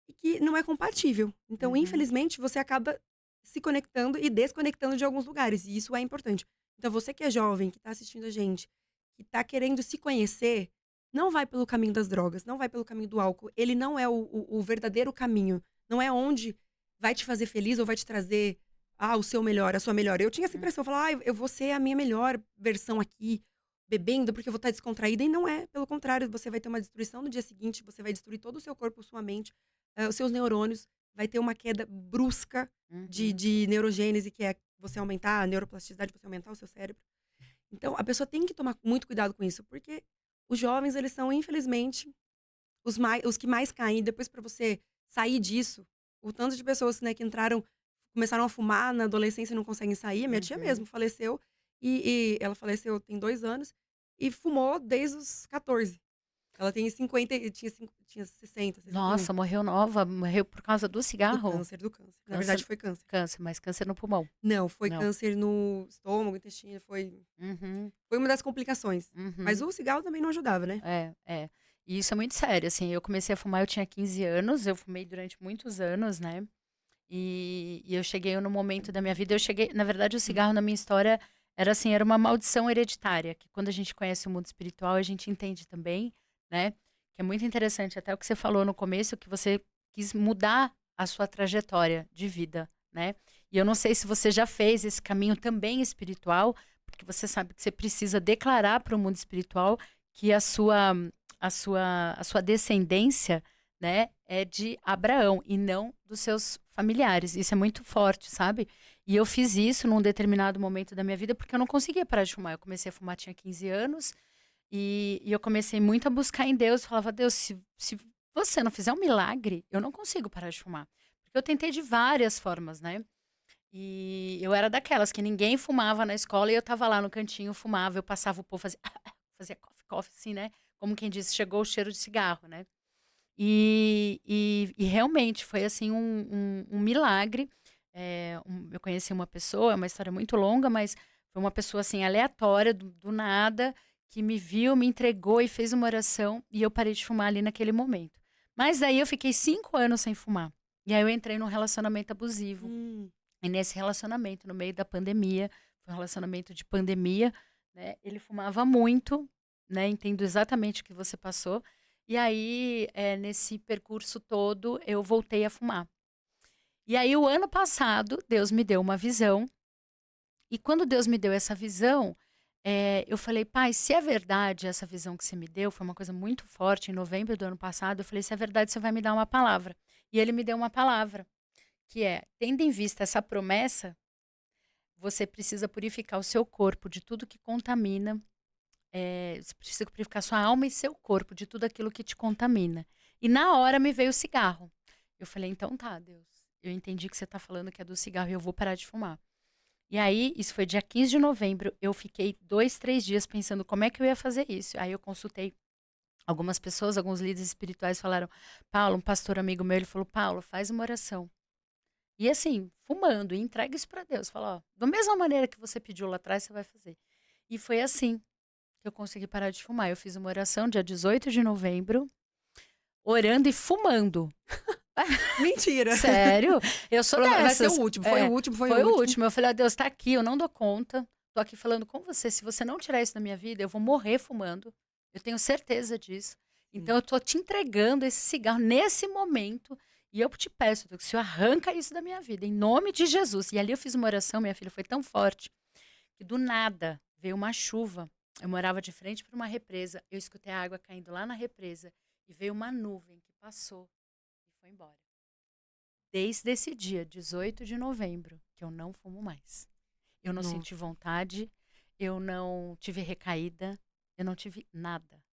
Speaker 2: e que não é compatível. Então,
Speaker 1: Uhum.
Speaker 2: infelizmente, você acaba se conectando e desconectando de alguns lugares, e isso é importante. Então, você que é jovem, que tá assistindo a gente, que tá querendo se conhecer, não vai pelo caminho das drogas, não vai pelo caminho do álcool. Ele não é o verdadeiro caminho. Não é onde vai te fazer feliz ou vai te trazer o seu melhor, a sua melhor. Eu tinha essa
Speaker 1: Hum.
Speaker 2: impressão, eu falava, eu vou ser a minha melhor versão aqui, bebendo, porque eu vou estar descontraída. E não é, pelo contrário, você vai ter uma destruição no dia seguinte, você vai destruir todo o seu corpo, sua mente, os seus neurônios, vai ter uma queda brusca
Speaker 1: Uhum.
Speaker 2: de neurogênese, que é você aumentar a neuroplasticidade, você aumentar o seu cérebro. Então, a pessoa tem que tomar muito cuidado com isso, porque os jovens, eles são, infelizmente, os que mais caem. Depois, para você sair disso, o tanto de pessoas, né, que começaram a fumar na adolescência e não conseguem sair. A minha tia
Speaker 1: Uhum.
Speaker 2: mesmo faleceu, e ela faleceu tem 2 anos, e fumou desde os 14. Ela tem 50, tinha 60, 61.
Speaker 1: Nossa, morreu nova, morreu por causa do
Speaker 2: Do
Speaker 1: cigarro?
Speaker 2: câncer, do câncer. Na verdade,
Speaker 1: Câncer,
Speaker 2: foi câncer.
Speaker 1: câncer, mas câncer no pulmão.
Speaker 2: Não, foi
Speaker 1: Não.
Speaker 2: câncer no estômago, intestino,
Speaker 1: Uhum.
Speaker 2: foi uma das complicações. Mas
Speaker 1: Uhum.
Speaker 2: o cigarro também não ajudava, né?
Speaker 1: É, é. E isso é muito sério, assim, eu comecei a fumar, eu tinha 15 anos, eu fumei durante muitos anos, né? E eu cheguei no momento da minha vida, eu cheguei, na verdade, o cigarro na minha história era assim, era uma maldição hereditária, que quando a gente conhece o mundo espiritual, a gente entende também, né? Que é muito interessante, até o que você falou no começo, que você quis mudar a sua trajetória de vida, né? E eu não sei se você já fez esse caminho também espiritual, porque você sabe que você precisa declarar para o mundo espiritual que a sua descendência, né, é de Abraão e não dos seus familiares. Isso é muito forte, sabe? E eu fiz isso num determinado momento da minha vida porque eu não conseguia parar de fumar. Eu comecei a fumar, tinha 15 anos, e eu comecei muito a buscar em Deus. Falava, Deus, se você não fizer um milagre, eu não consigo parar de fumar. Porque eu tentei de várias formas, né? E eu era daquelas que ninguém fumava na escola e eu tava lá no cantinho, fumava, eu passava o povo, fazia coffee, coffee, assim, né? Como quem diz, chegou o cheiro de cigarro, né? E realmente foi assim um milagre. Eu conheci uma pessoa, é uma história muito longa, mas foi uma pessoa assim aleatória, do nada, que me viu, me entregou e fez uma oração e eu parei de fumar ali naquele momento. Mas daí eu fiquei 5 anos sem fumar. E aí eu entrei num relacionamento abusivo.
Speaker 2: Hum,
Speaker 1: E nesse relacionamento, no meio da pandemia, foi um relacionamento de pandemia, né? Ele fumava muito, né? Entendo exatamente o que você passou. E aí, nesse percurso todo, eu voltei a fumar. E aí, o ano passado, Deus me deu uma visão. E quando Deus me deu essa visão, eu falei, pai, se é verdade essa visão que você me deu, foi uma coisa muito forte, em novembro do ano passado, eu falei, se é verdade, você vai me dar uma palavra. E ele me deu uma palavra, que é, tendo em vista essa promessa, você precisa purificar o seu corpo de tudo que contamina. Você precisa purificar sua alma e seu corpo de tudo aquilo que te contamina. E na hora me veio o cigarro. Eu falei, então tá, Deus. Eu entendi que você tá falando que é do cigarro e eu vou parar de fumar. E aí, isso foi dia 15 de novembro. Eu fiquei 2, 3 dias pensando como é que eu ia fazer isso. Aí eu consultei algumas pessoas, alguns líderes espirituais falaram, Paulo, um pastor amigo meu, ele falou, Paulo, faz uma oração. E assim, fumando, e entrega isso para Deus. Fala, ó, da mesma maneira que você pediu lá atrás, você vai fazer. E foi assim que eu consegui parar de fumar. Eu fiz uma oração dia 18 de novembro, orando e fumando.
Speaker 2: mentira!
Speaker 1: Sério? Eu sou
Speaker 2: Falou, vai ser o
Speaker 1: dessas.
Speaker 2: último, foi o último, foi o
Speaker 1: Foi o
Speaker 2: último.
Speaker 1: último. Eu falei, Deus, tá aqui, eu não dou conta. Tô aqui falando com você. Se você não tirar isso da minha vida, eu vou morrer fumando. Eu tenho certeza disso.
Speaker 2: Sim.
Speaker 1: Então eu tô te entregando esse cigarro nesse momento. E eu te peço, Deus, que o Senhor arranca isso da minha vida, em nome de Jesus. E ali eu fiz uma oração, minha filha, foi tão forte, que do nada veio uma chuva. Eu morava de frente para uma represa. Eu escutei a água caindo lá na represa. E veio uma nuvem que passou e foi embora. Desde esse dia, 18 de novembro, que eu não fumo mais. Eu não senti
Speaker 2: Nossa,
Speaker 1: vontade, eu não tive recaída, eu não tive nada.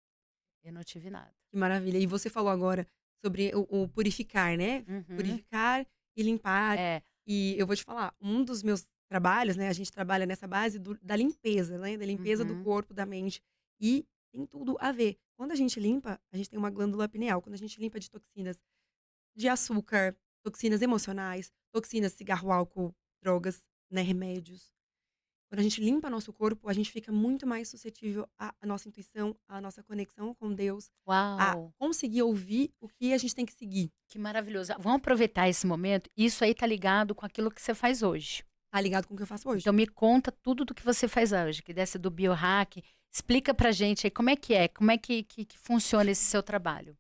Speaker 1: Eu não tive nada.
Speaker 2: que maravilha. E você falou agora sobre o purificar, né?
Speaker 1: Uhum.
Speaker 2: Purificar e limpar.
Speaker 1: É.
Speaker 2: E eu vou te falar, um dos meus trabalhos, né? A gente trabalha nessa base da limpeza, né? Da limpeza do
Speaker 1: Uhum.
Speaker 2: corpo, da mente. E tem tudo a ver. Quando a gente limpa, a gente tem uma glândula pineal. Quando a gente limpa de toxinas, de açúcar, toxinas emocionais, toxinas, cigarro, álcool, drogas, né, remédios. Quando a gente limpa nosso corpo, a gente fica muito mais suscetível à nossa intuição, à nossa conexão com Deus, a
Speaker 1: Uau,
Speaker 2: conseguir ouvir o que a gente tem que seguir.
Speaker 1: que maravilhoso. Vamos aproveitar esse momento. Isso aí tá ligado com aquilo que você faz hoje.
Speaker 2: Tá ligado com o que eu faço hoje?
Speaker 1: Então me conta tudo do que você faz hoje, que dessa do biohack. Explica pra gente aí como é que funciona esse seu trabalho.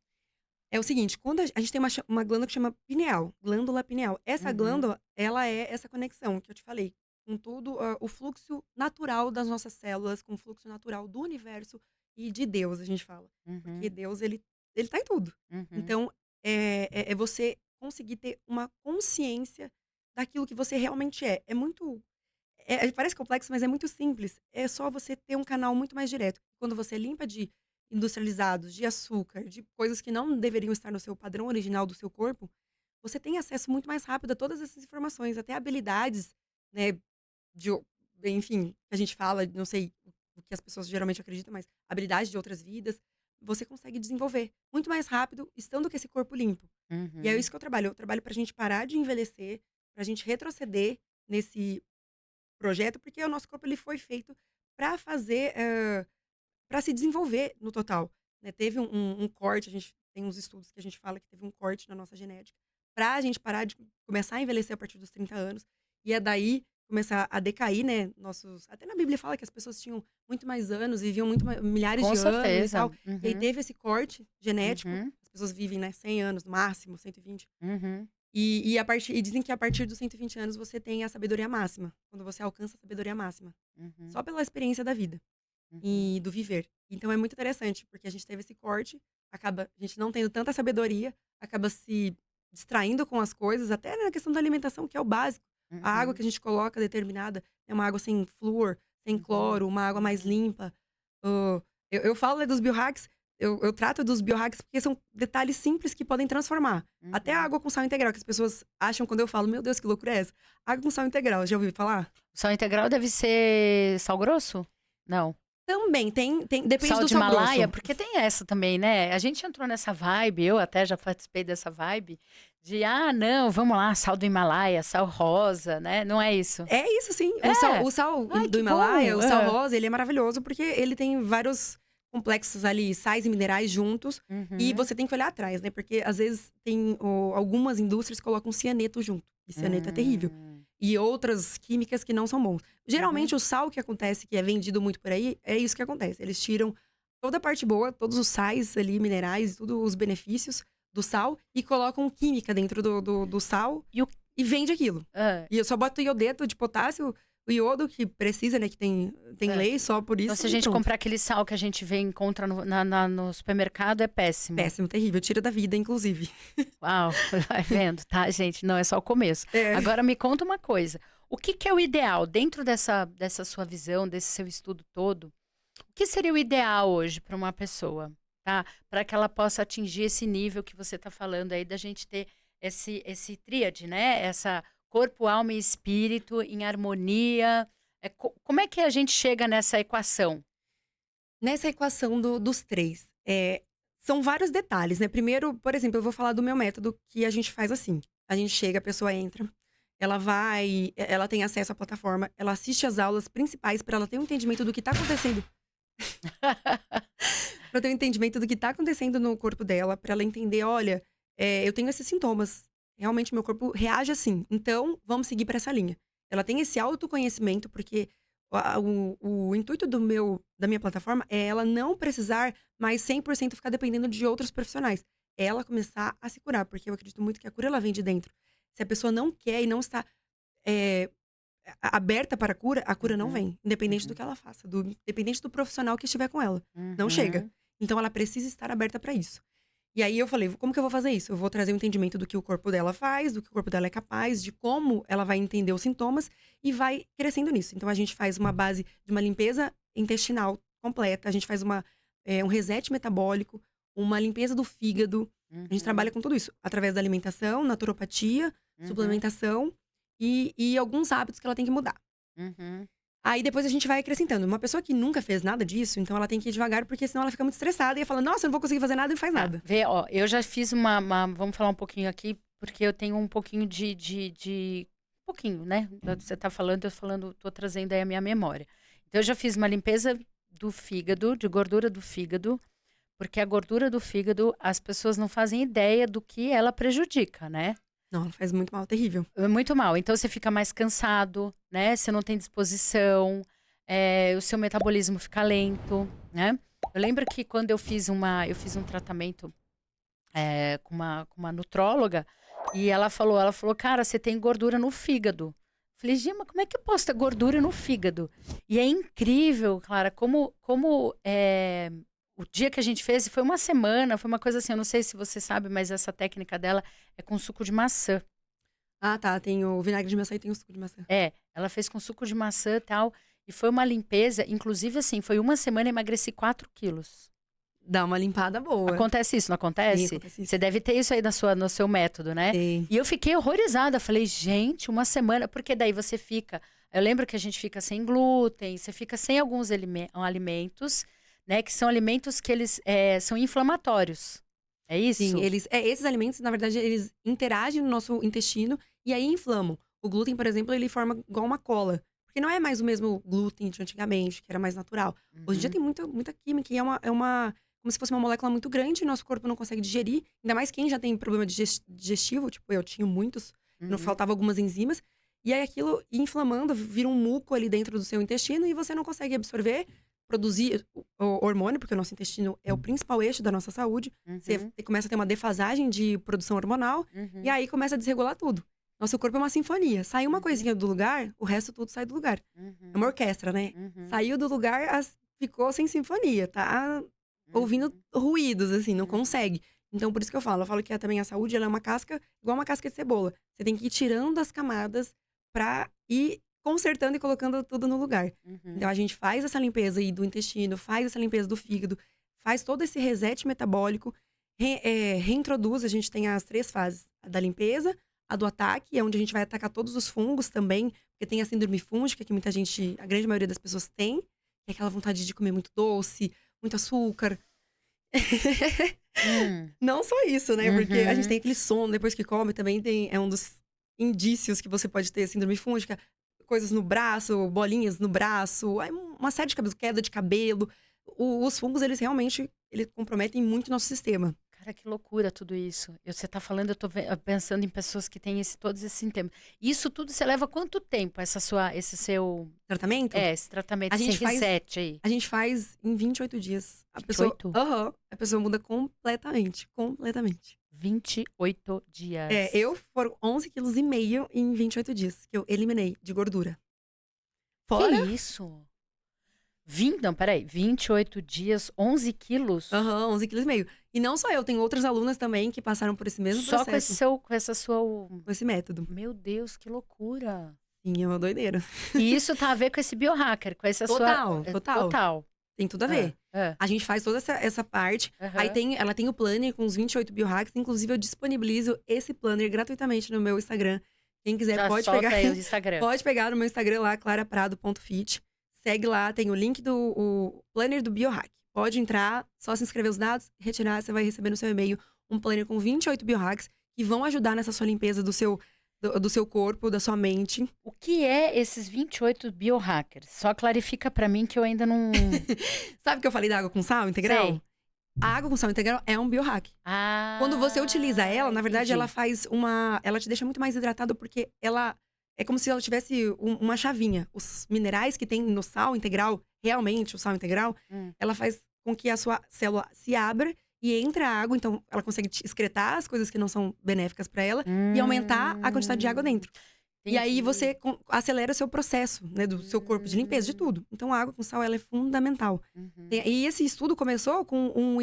Speaker 2: É o seguinte, quando a gente tem uma glândula que chama pineal, glândula pineal. Essa
Speaker 1: Uhum,
Speaker 2: glândula, ela é essa conexão que eu te falei, com tudo, o fluxo natural das nossas células, com o fluxo natural do universo e de Deus, a gente fala. Porque
Speaker 1: uhum,
Speaker 2: Deus, ele tá em tudo.
Speaker 1: uhum.
Speaker 2: Então, é você conseguir ter uma consciência daquilo que você realmente é. É muito. Parece complexo, mas é muito simples. É só você ter um canal muito mais direto. Quando você limpa de industrializados, de açúcar, de coisas que não deveriam estar no seu padrão original do seu corpo, você tem acesso muito mais rápido a todas essas informações, até habilidades, né, de, enfim, que a gente fala, não sei o que as pessoas geralmente acreditam, mas habilidades de outras vidas, você consegue desenvolver muito mais rápido, estando com esse corpo limpo. E é
Speaker 1: Uhum.
Speaker 2: isso que eu trabalho. Eu trabalho pra gente parar de envelhecer, pra gente retroceder nesse projeto, porque o nosso corpo ele foi feito para fazer, para se desenvolver no total, né. Teve um corte, a gente tem uns estudos que a gente fala que teve um corte na nossa genética, pra gente parar de começar a envelhecer a partir dos 30 anos, e é daí começar a decair, né, nossos até na Bíblia fala que as pessoas tinham muito mais anos, viviam muito milhares
Speaker 1: Com
Speaker 2: de anos e
Speaker 1: certeza.
Speaker 2: tal, e aí
Speaker 1: Uhum,
Speaker 2: teve esse corte genético,
Speaker 1: uhum,
Speaker 2: as pessoas vivem, né, 100 anos no máximo, 120.
Speaker 1: uhum,
Speaker 2: E dizem que a partir dos 120 anos você tem a sabedoria máxima, quando você alcança a sabedoria máxima,
Speaker 1: uhum,
Speaker 2: só pela experiência da vida
Speaker 1: uhum.
Speaker 2: e do viver. Então é muito interessante, porque a gente teve esse corte, acaba a gente não tendo tanta sabedoria, acaba se distraindo com as coisas, até na questão da alimentação, que é o básico. A água que
Speaker 1: Uhum,
Speaker 2: a gente coloca determinada é uma água sem flúor, sem
Speaker 1: uhum,
Speaker 2: cloro, uma água mais
Speaker 1: uhum,
Speaker 2: limpa. Eu falo, né, dos biohacks, eu trato dos biohacks porque são detalhes simples que podem transformar. Até a
Speaker 1: uhum.
Speaker 2: água com sal integral, que as pessoas acham quando eu falo: "Meu Deus, que loucura é essa?". Água com sal integral, já ouviu falar?
Speaker 1: O sal integral deve ser sal grosso? Não.
Speaker 2: Também depende
Speaker 1: Sal
Speaker 2: do
Speaker 1: de
Speaker 2: sal
Speaker 1: Himalaia,
Speaker 2: grosso.
Speaker 1: porque tem essa também, né? A gente entrou nessa vibe, eu até já participei dessa vibe, de ah, não, vamos lá, sal do Himalaia, sal rosa, né? Não é isso?
Speaker 2: É isso sim,
Speaker 1: É.
Speaker 2: o sal
Speaker 1: Ai,
Speaker 2: do
Speaker 1: que
Speaker 2: Himalaia,
Speaker 1: bom.
Speaker 2: o sal
Speaker 1: É.
Speaker 2: rosa, ele é maravilhoso, porque ele tem vários complexos ali, sais e minerais juntos, e
Speaker 1: Uhum.
Speaker 2: você tem que olhar atrás, né, porque às vezes tem algumas indústrias colocam cianeto junto, e cianeto é terrível.
Speaker 1: Hum.
Speaker 2: E outras químicas que não são bons.
Speaker 1: Uhum.
Speaker 2: Geralmente o sal que acontece, que é vendido muito por aí, é isso que acontece, eles tiram toda a parte boa, todos os sais ali, minerais, tudo os benefícios do sal, e colocam química dentro do sal,
Speaker 1: E o
Speaker 2: e vende aquilo.
Speaker 1: hã,
Speaker 2: E eu só boto iodeto de potássio, o iodo que precisa, né, que tem
Speaker 1: hã.
Speaker 2: lei só por
Speaker 1: Então
Speaker 2: isso
Speaker 1: se a
Speaker 2: e
Speaker 1: gente
Speaker 2: pronto.
Speaker 1: comprar aquele sal que a gente vê encontra no supermercado é péssimo.
Speaker 2: Péssimo, terrível, tira da vida inclusive.
Speaker 1: Uau, vai vendo, tá, gente? Não, é só o começo.
Speaker 2: É.
Speaker 1: Agora me conta uma coisa, o que que é o ideal dentro dessa sua visão, desse seu estudo todo, o que seria o ideal hoje para uma pessoa, tá? Para que ela possa atingir esse nível que você está falando aí da gente ter esse tríade, né? Essa corpo, alma e espírito em harmonia. Como é que a gente chega nessa equação?
Speaker 2: Nessa equação dos 3, são vários detalhes, né. Primeiro, por exemplo, eu vou falar do meu método que a gente faz assim, a gente chega, a pessoa entra, ela tem acesso à plataforma, ela assiste às aulas principais pra ela ter um entendimento do que tá acontecendo pra ter um entendimento do que tá acontecendo no corpo dela, pra ela entender: "Olha, eu tenho esses sintomas, realmente meu corpo reage assim, então vamos seguir pra essa linha". Ela tem esse autoconhecimento, porque o intuito da minha plataforma é ela não precisar mais 100% ficar dependendo de outros profissionais. É ela começar a se curar, porque eu acredito muito que a cura ela vem de dentro. Se a pessoa não quer e não está, eh, aberta para a cura não
Speaker 1: Uhum,
Speaker 2: vem, independente do
Speaker 1: uhum,
Speaker 2: que ela faça, independente do profissional que estiver com ela. Não chega.
Speaker 1: uhum,
Speaker 2: Então ela precisa estar aberta para isso. E aí eu falei: "Como que eu vou fazer isso? Eu vou trazer um entendimento do que o corpo dela faz, do que o corpo dela é capaz, de como ela vai entender os sintomas e vai crescendo nisso". Então a gente faz uma base de uma limpeza intestinal completa, a gente faz um reset metabólico, uma limpeza do fígado. A gente trabalha
Speaker 1: uhum,
Speaker 2: com tudo isso, através da alimentação, naturopatia,
Speaker 1: uhum,
Speaker 2: suplementação e alguns hábitos que ela tem que mudar.
Speaker 1: uhum.
Speaker 2: Aí depois a gente vai acrescentando. Uma pessoa que nunca fez nada disso, então ela tem que ir devagar, porque senão ela fica muito estressada e fala: "Nossa, eu não vou conseguir fazer nada", e não faz
Speaker 1: Tá,
Speaker 2: nada.
Speaker 1: vê, ó, eu já fiz vamos falar um pouquinho aqui porque eu tenho um pouquinho um pouquinho, né? Você tá falando, tô trazendo aí a minha memória. Então, eu já fiz uma limpeza do fígado, de gordura do fígado, porque a gordura do fígado, as pessoas não fazem ideia do que ela prejudica, né?
Speaker 2: Não, ela faz muito mal, terrível.
Speaker 1: É muito mal. Então, você fica mais cansado, né? Você não tem disposição, o seu metabolismo fica lento, né? Eu lembro que quando eu fiz um tratamento com uma nutróloga, e ela falou, cara, você tem gordura no fígado. Falei, Gima, mas como é que eu posso ter gordura no fígado? E é incrível, Clara, como o dia que a gente fez, foi uma semana, foi uma coisa assim, eu não sei se você sabe, mas essa técnica dela é com suco de maçã.
Speaker 2: Ah, tá. Tem o vinagre de maçã e tem o suco de maçã.
Speaker 1: Ela fez com suco de maçã e tal, e foi uma limpeza, inclusive assim, foi uma semana e emagreci 4 quilos.
Speaker 2: Dá uma limpada boa.
Speaker 1: Acontece isso, não acontece?
Speaker 2: Sim, acontece isso.
Speaker 1: Você deve ter isso aí no seu método, né?
Speaker 2: Sim.
Speaker 1: E eu fiquei horrorizada. Falei, gente, uma semana. Porque daí você fica. Eu lembro que a gente fica sem glúten, você fica sem alguns alimentos, né? Que são alimentos que eles são inflamatórios. É isso?
Speaker 2: Sim, esses alimentos, na verdade, eles interagem no nosso intestino e aí inflamam. O glúten, por exemplo, ele forma igual uma cola. Porque não é mais o mesmo glúten de antigamente, que era mais natural. Hoje em dia tem muita química e é uma como se fosse uma molécula muito grande, nosso corpo não consegue digerir. Ainda mais quem já tem problema digestivo, tipo, eu tinha muitos, não faltava algumas enzimas. E aí aquilo inflamando, vira um muco ali dentro do seu intestino e você não consegue absorver, produzir o hormônio, porque o nosso intestino é o principal eixo da nossa saúde. Você começa a ter uma defasagem de produção hormonal e aí começa a desregular tudo. Nosso corpo é uma sinfonia. Saiu uma coisinha do lugar, o resto tudo sai do lugar. É uma orquestra, né? Saiu do lugar, ficou sem sinfonia, tá? Ouvindo ruídos, assim, não consegue. Então, por isso que eu falo que também a saúde, ela é uma casca, igual uma casca de cebola. Você tem que ir tirando as camadas pra ir consertando e colocando tudo no lugar. Então, a gente faz essa limpeza aí do intestino, faz essa limpeza do fígado, faz todo esse reset metabólico, reintroduz, a gente tem as 3 fases. A da limpeza, a do ataque, é onde a gente vai atacar todos os fungos também, porque tem a síndrome fúngica, que muita gente, a grande maioria das pessoas tem, que é aquela vontade de comer muito doce, muito açúcar. Não só isso, né? Porque a gente tem aquele sono depois que come, também é um dos indícios que você pode ter síndrome fúngica. Coisas no braço, bolinhas no braço, uma série de cabelo, queda de cabelo. Os fungos, eles realmente comprometem muito o nosso sistema.
Speaker 1: Cara, que loucura tudo isso. Você tá falando, eu tô pensando em pessoas que têm todos esses sintomas. Isso tudo você leva quanto tempo, esse seu...
Speaker 2: Tratamento?
Speaker 1: Esse tratamento, esse reset aí?
Speaker 2: A gente faz em 28 dias.
Speaker 1: 28?
Speaker 2: A pessoa muda completamente.
Speaker 1: 28 dias.
Speaker 2: Foram 11,5 kg em 28 dias, que eu eliminei de gordura. Fora...
Speaker 1: Que isso? Não, peraí, 28 dias, 11 quilos?
Speaker 2: 11,5 kg. E não só eu, tem outras alunas também que passaram por esse mesmo processo.
Speaker 1: Só com esse
Speaker 2: método.
Speaker 1: Meu Deus, que loucura.
Speaker 2: Sim, é uma doideira.
Speaker 1: E isso tá a ver com esse biohacker, com essa
Speaker 2: Total. Tem tudo a ver. A gente faz toda essa parte. Aí ela tem o planner com os 28 biohacks. Inclusive, eu disponibilizo esse planner gratuitamente no meu Instagram. Quem quiser pode pegar.
Speaker 1: Aí o Instagram.
Speaker 2: Pode pegar no meu Instagram lá, claraprado.fit. Segue lá, tem o link do planner do biohack. Pode entrar, só se inscrever os dados, retirar, você vai receber no seu e-mail um planner com 28 biohacks que vão ajudar nessa sua limpeza do seu corpo, da sua mente.
Speaker 1: O que é esses 28 biohackers? Só clarifica pra mim que eu ainda não...
Speaker 2: Sabe que eu falei da água com sal integral?
Speaker 1: Sei.
Speaker 2: A água com sal integral é um biohack. Quando você utiliza ela, na verdade, ela faz ela te deixa muito mais hidratado porque ela... É como se ela tivesse uma chavinha. Os minerais que tem no sal integral, realmente, o sal integral, ela faz com que a sua célula se abra e entre a água. Então, ela consegue excretar as coisas que não são benéficas para ela e aumentar a quantidade de água dentro. Entendi. E aí, você acelera o seu processo, né, do seu corpo de limpeza, de tudo. Então, a água com sal, ela é fundamental. E esse estudo começou com um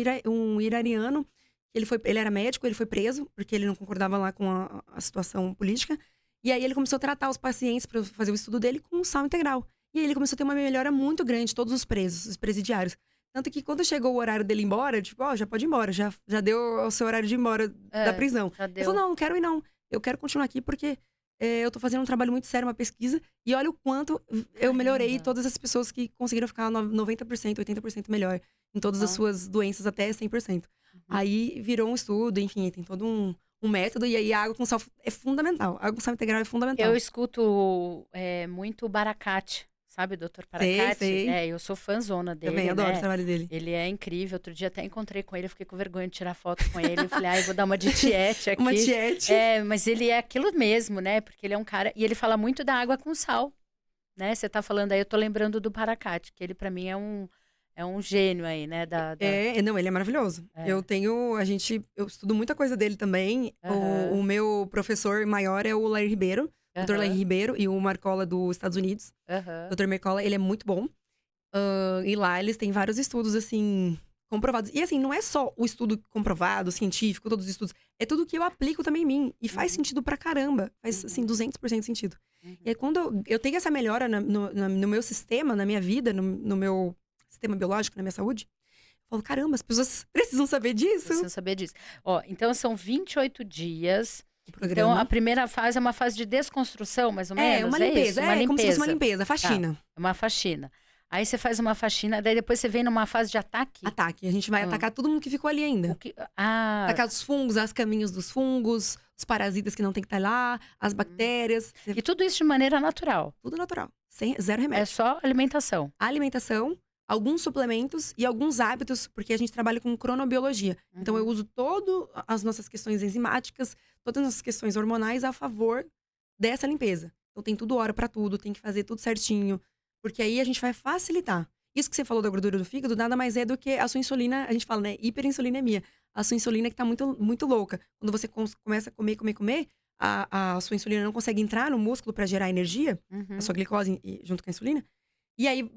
Speaker 2: iraniano. Ele era médico, ele foi preso, porque ele não concordava lá com a situação política. E aí, ele começou a tratar os pacientes para fazer o estudo dele com sal integral. E aí, ele começou a ter uma melhora muito grande, todos os presos, os presidiários. Tanto que quando chegou o horário dele ir embora, tipo, já pode ir embora, já deu o seu horário de ir embora da prisão. Ele falou, não quero ir não, eu quero continuar aqui porque eu tô fazendo um trabalho muito sério, uma pesquisa, e olha o quanto eu melhorei todas as pessoas que conseguiram ficar 90%, 80% melhor em todas as suas doenças, até 100%. Aí virou um estudo, enfim, tem todo um um método. E aí a água com sal é fundamental. A água com sal integral é fundamental.
Speaker 1: Eu escuto muito o Baracate, sabe, doutor Baracate?
Speaker 2: Sei.
Speaker 1: Eu sou fãzona dele,
Speaker 2: Também adoro o
Speaker 1: né?
Speaker 2: trabalho dele.
Speaker 1: Ele é incrível. Outro dia até encontrei com ele, eu fiquei com vergonha de tirar foto com ele. Eu falei, vou dar uma de tiete aqui.
Speaker 2: Uma tiete.
Speaker 1: Mas ele é aquilo mesmo, né? Porque ele é um cara... E ele fala muito da água com sal, né? Você tá falando aí, eu tô lembrando do Baracate, que ele pra mim é um gênio aí, né?
Speaker 2: Não, ele é maravilhoso. Eu estudo muita coisa dele também. O meu professor maior é o Larry Ribeiro, Dr. Larry Ribeiro, e o Marcola dos Estados Unidos. Dr. Marcola, ele é muito bom. E lá eles têm vários estudos, assim, comprovados. E assim, não é só o estudo comprovado, científico, todos os estudos. É tudo que eu aplico também em mim. E faz sentido pra caramba. Faz, assim, 200% sentido. E aí, quando eu tenho essa melhora no meu sistema, na minha vida, no meu sistema biológico, na minha saúde, eu falo, caramba, as pessoas precisam saber disso.
Speaker 1: Precisam saber disso. Então, são 28 dias.
Speaker 2: Programa.
Speaker 1: Então, a primeira fase é uma fase de desconstrução, mais ou menos?
Speaker 2: Uma limpeza.
Speaker 1: Uma limpeza.
Speaker 2: Como se fosse uma limpeza, faxina.
Speaker 1: Tá, uma faxina. Aí você faz uma faxina, daí depois você vem numa fase de ataque?
Speaker 2: Ataque. A gente vai atacar todo mundo que ficou ali ainda. Atacar os fungos, as caminhos dos fungos, os parasitas que não tem que estar lá, as bactérias.
Speaker 1: E tudo isso de maneira natural?
Speaker 2: Tudo natural. Zero remédio.
Speaker 1: É só alimentação?
Speaker 2: Alimentação, alguns suplementos e alguns hábitos, porque a gente trabalha com cronobiologia. Então, eu uso todas as nossas questões enzimáticas, todas as nossas questões hormonais a favor dessa limpeza. Então, tem tudo hora pra tudo, tem que fazer tudo certinho. Porque aí a gente vai facilitar. Isso que você falou da gordura do fígado, nada mais é do que a sua insulina, a gente fala, né, hiperinsulinemia. A sua insulina que tá muito, muito louca. Quando você começa a comer, a sua insulina não consegue entrar no músculo para gerar energia, a sua glicose junto com a insulina. E aí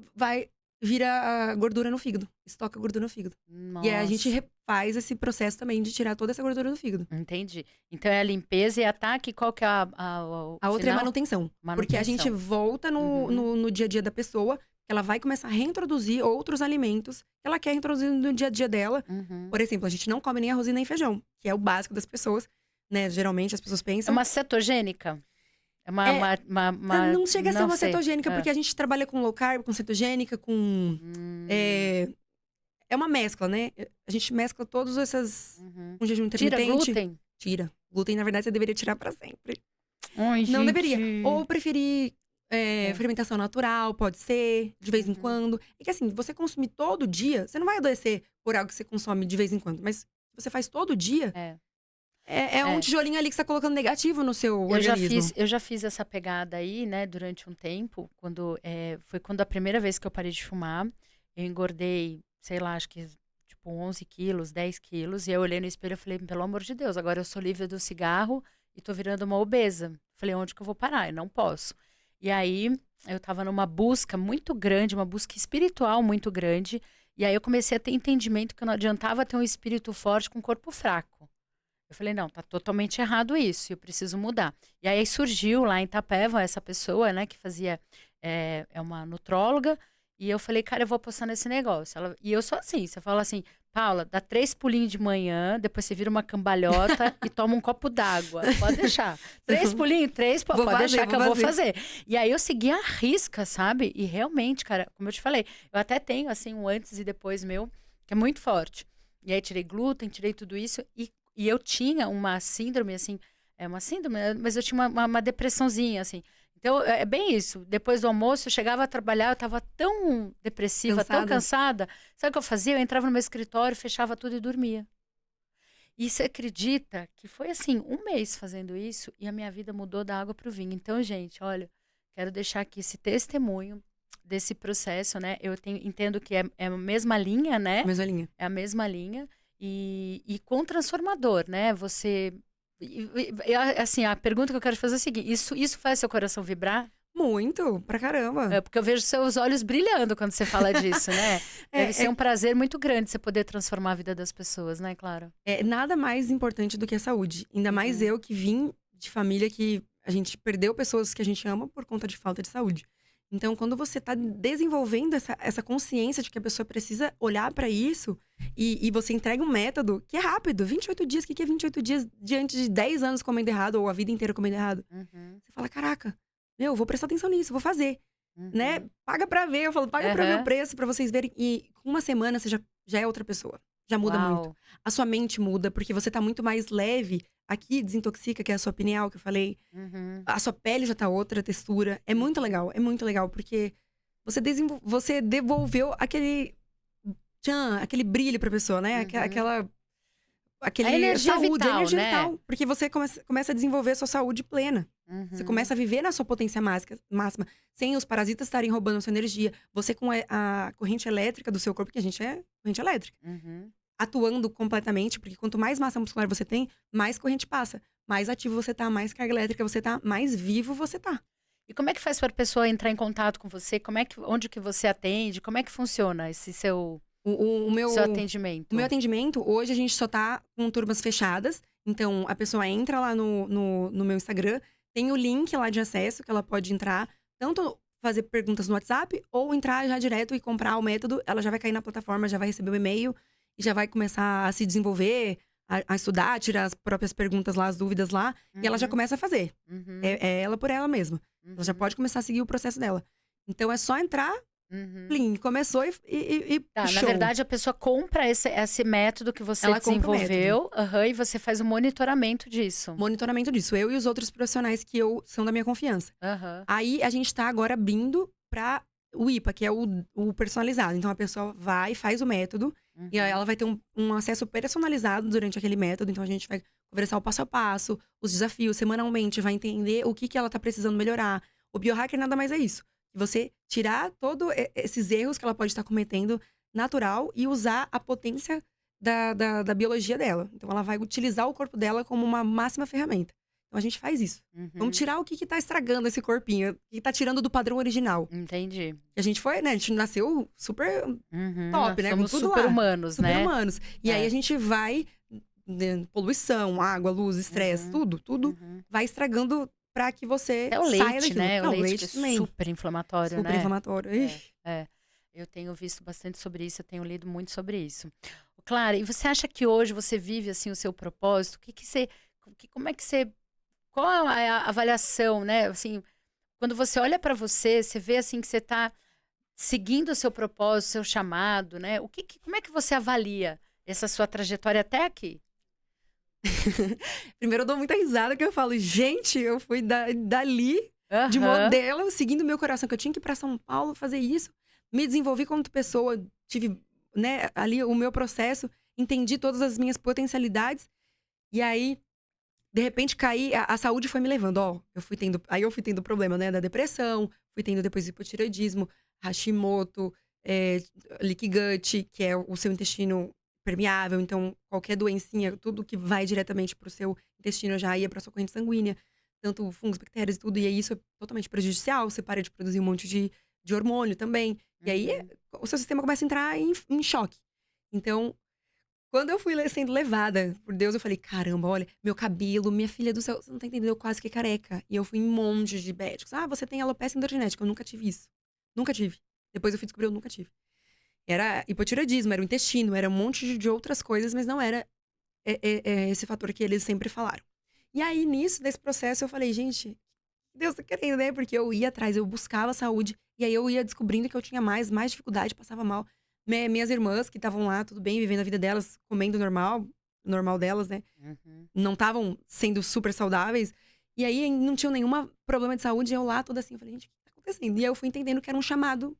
Speaker 2: vira a gordura no fígado, estoca gordura no fígado.
Speaker 1: Nossa.
Speaker 2: E aí a gente refaz esse processo também de tirar toda essa gordura do fígado.
Speaker 1: Entendi. Então é a limpeza e ataque, qual que é
Speaker 2: a outra é manutenção. Porque a gente volta no dia a dia da pessoa, ela vai começar a reintroduzir outros alimentos que ela quer introduzir no dia a dia dela. Por exemplo, a gente não come nem arroz e nem feijão, que é o básico das pessoas, né? Geralmente as pessoas pensam.
Speaker 1: É uma cetogênica?
Speaker 2: Não chega a ser uma cetogênica, porque a gente trabalha com low carb, com cetogênica, com... É uma mescla, né? A gente mescla todas essas... Um jejum intermitente.
Speaker 1: Tira glúten?
Speaker 2: Tira. Glúten, na verdade, você deveria tirar pra sempre.
Speaker 1: Ai,
Speaker 2: não
Speaker 1: gente.
Speaker 2: deveria. Ou preferir fermentação natural, pode ser, de vez em quando. É que assim, você consumir todo dia, você não vai adoecer por algo que você consome de vez em quando. Mas você faz todo dia... um tijolinho ali que você tá colocando negativo no seu organismo.
Speaker 1: Eu já fiz essa pegada aí, né, durante um tempo. Foi quando a primeira vez que eu parei de fumar. Eu engordei, sei lá, acho que tipo 11 quilos, 10 quilos. E eu olhei no espelho e falei, pelo amor de Deus, agora eu sou livre do cigarro e tô virando uma obesa. Falei, onde que eu vou parar? Eu não posso. E aí, eu tava numa busca muito grande, uma busca espiritual muito grande. E aí eu comecei a ter entendimento que não adiantava ter um espírito forte com um corpo fraco. Eu falei, não, tá totalmente errado isso, eu preciso mudar. E aí surgiu lá em Itapeva essa pessoa, né, que fazia, é uma nutróloga, e eu falei, cara, eu vou apostar nesse negócio. E eu sou assim, você fala assim, Paula, dá 3 pulinhos de manhã, depois você vira uma cambalhota e toma um copo d'água. Pode deixar. 3 pulinhos, 3, pode deixar que eu vou fazer. E aí eu segui a risca, sabe? E realmente, cara, como eu te falei, eu até tenho, assim, um antes e depois meu, que é muito forte. E aí tirei glúten, tirei tudo isso e eu tinha uma síndrome, assim, uma síndrome, mas eu tinha uma depressãozinha, assim. Então, é bem isso. Depois do almoço, eu chegava a trabalhar, eu tava tão depressiva, tão cansada. Sabe o que eu fazia? Eu entrava no meu escritório, fechava tudo e dormia. E você acredita que foi, assim, 1 mês fazendo isso e a minha vida mudou da água pro vinho. Então, gente, olha, quero deixar aqui esse testemunho desse processo, né? Eu entendo que é a mesma linha, né?
Speaker 2: Mesma linha.
Speaker 1: É a mesma linha. E com transformador, né? Você... assim, a pergunta que eu quero te fazer é a seguinte: isso faz seu coração vibrar?
Speaker 2: Muito, pra caramba.
Speaker 1: Porque eu vejo seus olhos brilhando quando você fala disso, né? Deve ser um prazer muito grande você poder transformar a vida das pessoas, né, Clara?
Speaker 2: Nada mais importante do que a saúde. Ainda mais eu que vim de família que a gente perdeu pessoas que a gente ama por conta de falta de saúde. Então, quando você tá desenvolvendo essa consciência de que a pessoa precisa olhar pra isso e você entrega um método que é rápido, 28 dias, o que é 28 dias diante de 10 anos comendo errado ou a vida inteira comendo errado? Você fala, caraca, vou prestar atenção nisso, vou fazer, né? Paga pra ver, eu falo, paga pra ver o preço, pra vocês verem. E com 1 semana você já é outra pessoa. Já muda muito.
Speaker 1: Uau.
Speaker 2: A sua mente muda, porque você tá muito mais leve. Aqui, desintoxica, que é a sua pineal, que eu falei.
Speaker 1: Uhum.
Speaker 2: A sua pele já tá outra textura. É muito legal, porque você devolveu aquele tchan, aquele brilho pra pessoa, né?
Speaker 1: Uhum. A
Speaker 2: Aquele
Speaker 1: energia
Speaker 2: saúde, a
Speaker 1: vital,
Speaker 2: energia
Speaker 1: né?
Speaker 2: vital. Porque você começa a desenvolver a sua saúde plena. Você
Speaker 1: Uhum.
Speaker 2: começa a viver na sua potência máxima, sem os parasitas estarem roubando a sua energia. Você com a corrente elétrica do seu corpo, que a gente é corrente elétrica,
Speaker 1: Uhum.
Speaker 2: atuando completamente, porque quanto mais massa muscular você tem, mais corrente passa. Mais ativo você tá, mais carga elétrica você tá, mais vivo você tá.
Speaker 1: E como é que faz para a pessoa entrar em contato com você? Onde que você atende? Como é que funciona esse
Speaker 2: O, o- o
Speaker 1: seu
Speaker 2: meu, o meu
Speaker 1: atendimento?
Speaker 2: atendimento, hoje a gente só tá com turmas fechadas. Então, a pessoa entra lá no meu Instagram, tem o link lá de acesso que ela pode entrar, tanto fazer perguntas no WhatsApp, ou entrar já direto e comprar o método. Ela já vai cair na plataforma, já vai receber o e-mail e já vai começar a se desenvolver, a estudar, tirar as próprias perguntas lá, as dúvidas lá, e ela já
Speaker 1: Uhum.
Speaker 2: começa a fazer.
Speaker 1: Uhum.
Speaker 2: É ela por ela mesma. Ela já
Speaker 1: Uhum.
Speaker 2: pode começar a seguir o processo dela. Então, é só entrar,
Speaker 1: Uhum.
Speaker 2: plim, começou e
Speaker 1: Tá, na
Speaker 2: show.
Speaker 1: verdade, a pessoa compra esse método que você
Speaker 2: Ela compra o método.
Speaker 1: desenvolveu, aham, e você faz o monitoramento disso.
Speaker 2: Monitoramento disso. Eu e os outros profissionais que são da minha confiança.
Speaker 1: Aham.
Speaker 2: Aí a gente tá agora abrindo pra o IPA, que é o personalizado. Então a pessoa vai, faz o método, e aí
Speaker 1: Uhum.
Speaker 2: ela vai ter um acesso personalizado durante aquele método. Então a gente vai conversar o passo a passo, os desafios, semanalmente, vai entender o que ela tá precisando melhorar. O biohacker nada mais é isso. Você tirar todos esses erros que ela pode estar cometendo natural e usar a potência da biologia dela. Então ela vai utilizar o corpo dela como uma máxima ferramenta. Então a gente faz isso. Vamos
Speaker 1: Uhum.
Speaker 2: tirar o que tá estragando esse corpinho, o que tá tirando do padrão original.
Speaker 1: Entendi.
Speaker 2: E a gente foi, né? A gente nasceu super
Speaker 1: Uhum. Nós
Speaker 2: top, né? Com
Speaker 1: somos
Speaker 2: tudo lá.
Speaker 1: super-humanos,
Speaker 2: Super
Speaker 1: né?
Speaker 2: humanos. E aí
Speaker 1: É.
Speaker 2: a gente vai, né, poluição, água, luz, estresse,
Speaker 1: Uhum.
Speaker 2: tudo
Speaker 1: Uhum.
Speaker 2: vai estragando pra que você
Speaker 1: Até o
Speaker 2: saia
Speaker 1: leite,
Speaker 2: daquilo.
Speaker 1: né? O
Speaker 2: Não,
Speaker 1: leite que
Speaker 2: leite
Speaker 1: é
Speaker 2: também.
Speaker 1: super inflamatório,
Speaker 2: Super
Speaker 1: né?
Speaker 2: inflamatório.
Speaker 1: É,
Speaker 2: Ixi.
Speaker 1: é. Eu tenho visto bastante sobre isso, eu tenho lido muito sobre isso. Clara, e você acha que hoje você vive assim o seu propósito? Como é que você, qual é a avaliação, né? Assim, quando você olha para você, você vê assim que você está seguindo o seu propósito, o seu chamado, né? Como é que você avalia essa sua trajetória até aqui?
Speaker 2: Primeiro eu dou muita risada que eu falo, gente, eu fui dali de
Speaker 1: Aham.
Speaker 2: modelo, seguindo o meu coração, que eu tinha que ir pra São Paulo fazer isso. Me desenvolvi como pessoa, tive, né, ali o meu processo, entendi todas as minhas potencialidades. E aí, de repente, caí, a saúde foi me levando, ó. Eu fui tendo problema, né, da depressão, fui tendo depois hipotireoidismo, Hashimoto, é, leaky gut, que é o seu intestino permeável. Então, qualquer doencinha, tudo que vai diretamente pro seu intestino já ia pra sua corrente sanguínea. Tanto fungos, bactérias e tudo. E aí, isso é totalmente prejudicial. Você para de produzir um monte de hormônio também. E aí,
Speaker 1: Uhum.
Speaker 2: o seu sistema começa a entrar em choque. Então, quando eu fui sendo levada por Deus, eu falei: caramba, olha, meu cabelo, minha filha do céu, você não tá entendendo, eu quase que careca. E eu fui em um monte de médicos. Ah, você tem alopecia androgenética. Eu nunca tive isso. Nunca tive. Depois eu fui descobrir, eu nunca tive. Era hipotireoidismo, era o intestino, era um monte de outras coisas, mas não era esse fator que eles sempre falaram. E aí, nisso, desse processo, eu falei: gente, Deus tá querendo, né? Porque eu ia atrás, eu buscava saúde. E aí eu ia descobrindo que eu tinha mais dificuldade, passava mal. Minhas irmãs que estavam lá, tudo bem, vivendo a vida delas, comendo normal delas, né?
Speaker 1: Uhum.
Speaker 2: Não estavam sendo super saudáveis. E aí não tinham nenhum problema de saúde. E eu lá, toda assim, eu falei: gente, o que tá acontecendo? E aí eu fui entendendo que era um chamado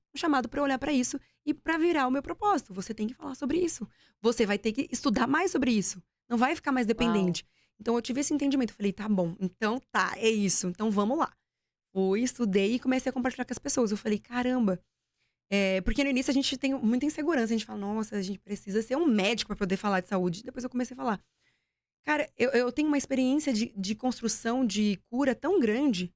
Speaker 2: pra eu olhar pra isso e pra virar o meu propósito. Você tem que falar sobre isso. Você vai ter que estudar mais sobre isso. Não vai ficar mais
Speaker 1: Uau.
Speaker 2: dependente. Então eu tive esse entendimento. Eu falei: tá bom, então tá, é isso. Então vamos lá. Fui, estudei e comecei a compartilhar com as pessoas. Eu falei: caramba. Porque no início a gente tem muita insegurança. A gente fala: nossa, a gente precisa ser um médico pra poder falar de saúde. Depois eu comecei a falar: cara, eu tenho uma experiência de construção de cura tão grande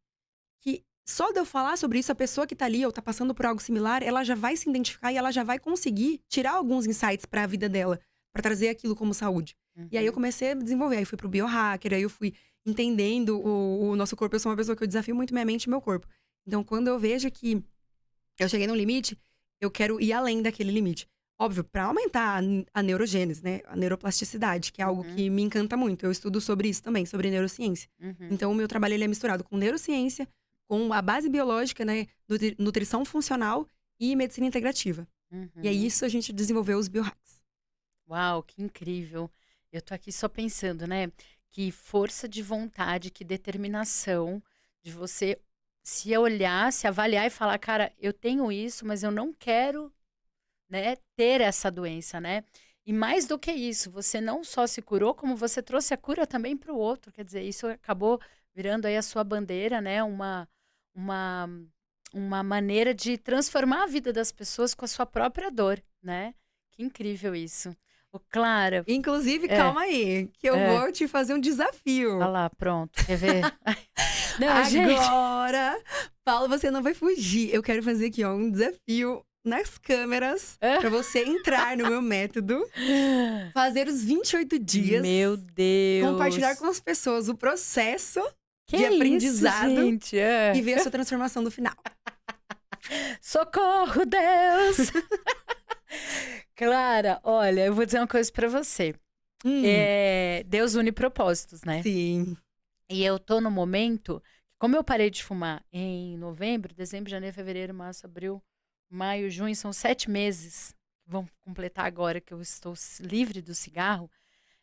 Speaker 2: que só de eu falar sobre isso, a pessoa que tá ali ou tá passando por algo similar, ela já vai se identificar e ela já vai conseguir tirar alguns insights pra vida dela, pra trazer aquilo como saúde. E aí eu
Speaker 1: Uhum.
Speaker 2: comecei a desenvolver. Aí fui pro biohacker, aí eu fui entendendo o nosso corpo. Eu sou uma pessoa que eu desafio muito minha mente e meu corpo. Então, quando eu vejo que eu cheguei num limite, eu quero ir além daquele limite. Óbvio, pra aumentar a neurogênese, né? A neuroplasticidade, que é algo
Speaker 1: Uhum.
Speaker 2: que me encanta muito. Eu estudo sobre isso também, sobre neurociência.
Speaker 1: Uhum.
Speaker 2: Então, o meu trabalho ele é misturado com neurociência, com a base biológica, né? Nutrição funcional e medicina integrativa. E é
Speaker 1: Uhum.
Speaker 2: isso a gente desenvolveu os biohacks.
Speaker 1: Uau, que incrível. Eu tô aqui só pensando, né? Que força de vontade, que determinação de você se olhar, se avaliar e falar, cara, eu tenho isso, mas eu não quero, né, ter essa doença, né? E mais do que isso, você não só se curou, como você trouxe a cura também para o outro. Quer dizer, isso acabou virando aí a sua bandeira, né? Uma, uma maneira de transformar a vida das pessoas com a sua própria dor, né? Que incrível isso. Ô, Clara,
Speaker 2: Inclusive,
Speaker 1: é,
Speaker 2: calma aí, que eu
Speaker 1: é,
Speaker 2: vou te fazer um
Speaker 1: olha
Speaker 2: desafio.
Speaker 1: lá, pronto, quer ver? Não, gente.
Speaker 2: Agora, Paulo, você não vai fugir. Eu quero fazer aqui, ó, um desafio nas câmeras pra você entrar no meu método, fazer os 28 dias,
Speaker 1: Meu
Speaker 2: compartilhar com
Speaker 1: Deus.
Speaker 2: as pessoas o processo
Speaker 1: Que
Speaker 2: de
Speaker 1: isso,
Speaker 2: aprendizado
Speaker 1: gente?
Speaker 2: e ver a sua transformação no final.
Speaker 1: Socorro, Deus! Clara, olha, eu vou dizer uma coisa pra você.
Speaker 2: Hum,
Speaker 1: Deus une propósitos, né?
Speaker 2: sim.
Speaker 1: E eu tô no momento, como eu parei de fumar em novembro, dezembro, janeiro, fevereiro, março, abril, maio, junho, são 7 meses, que vão completar agora que eu estou livre do cigarro.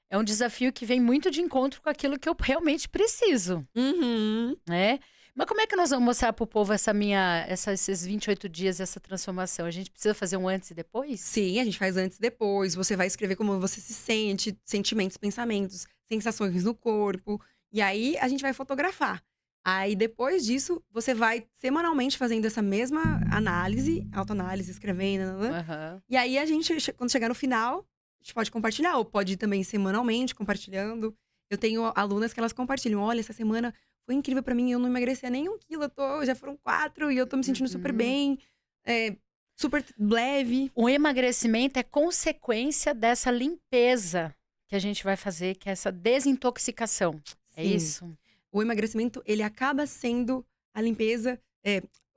Speaker 1: É um desafio que vem muito de encontro com aquilo que eu realmente preciso,
Speaker 2: Uhum.
Speaker 1: né? Mas como é que nós vamos mostrar pro povo esses 28 dias, essa transformação? A gente precisa fazer um antes e depois?
Speaker 2: Sim, a gente faz antes e depois. Você vai escrever como você se sente, sentimentos, pensamentos, sensações no corpo. E aí a gente vai fotografar. Aí depois disso, você vai semanalmente fazendo essa mesma análise, autoanálise, escrevendo, nananã.
Speaker 1: Aham.
Speaker 2: E aí a gente, quando chegar no final, a gente pode compartilhar, ou pode ir também semanalmente compartilhando. Eu tenho alunas que elas compartilham: olha, essa semana foi incrível pra mim, eu não emagreci nem 1 quilo, já foram 4 e eu tô me sentindo super
Speaker 1: Uhum.
Speaker 2: bem. É, super leve.
Speaker 1: O emagrecimento é consequência dessa limpeza que a gente vai fazer, que é essa desintoxicação. É
Speaker 2: Sim.
Speaker 1: isso?
Speaker 2: O emagrecimento, ele acaba sendo a limpeza,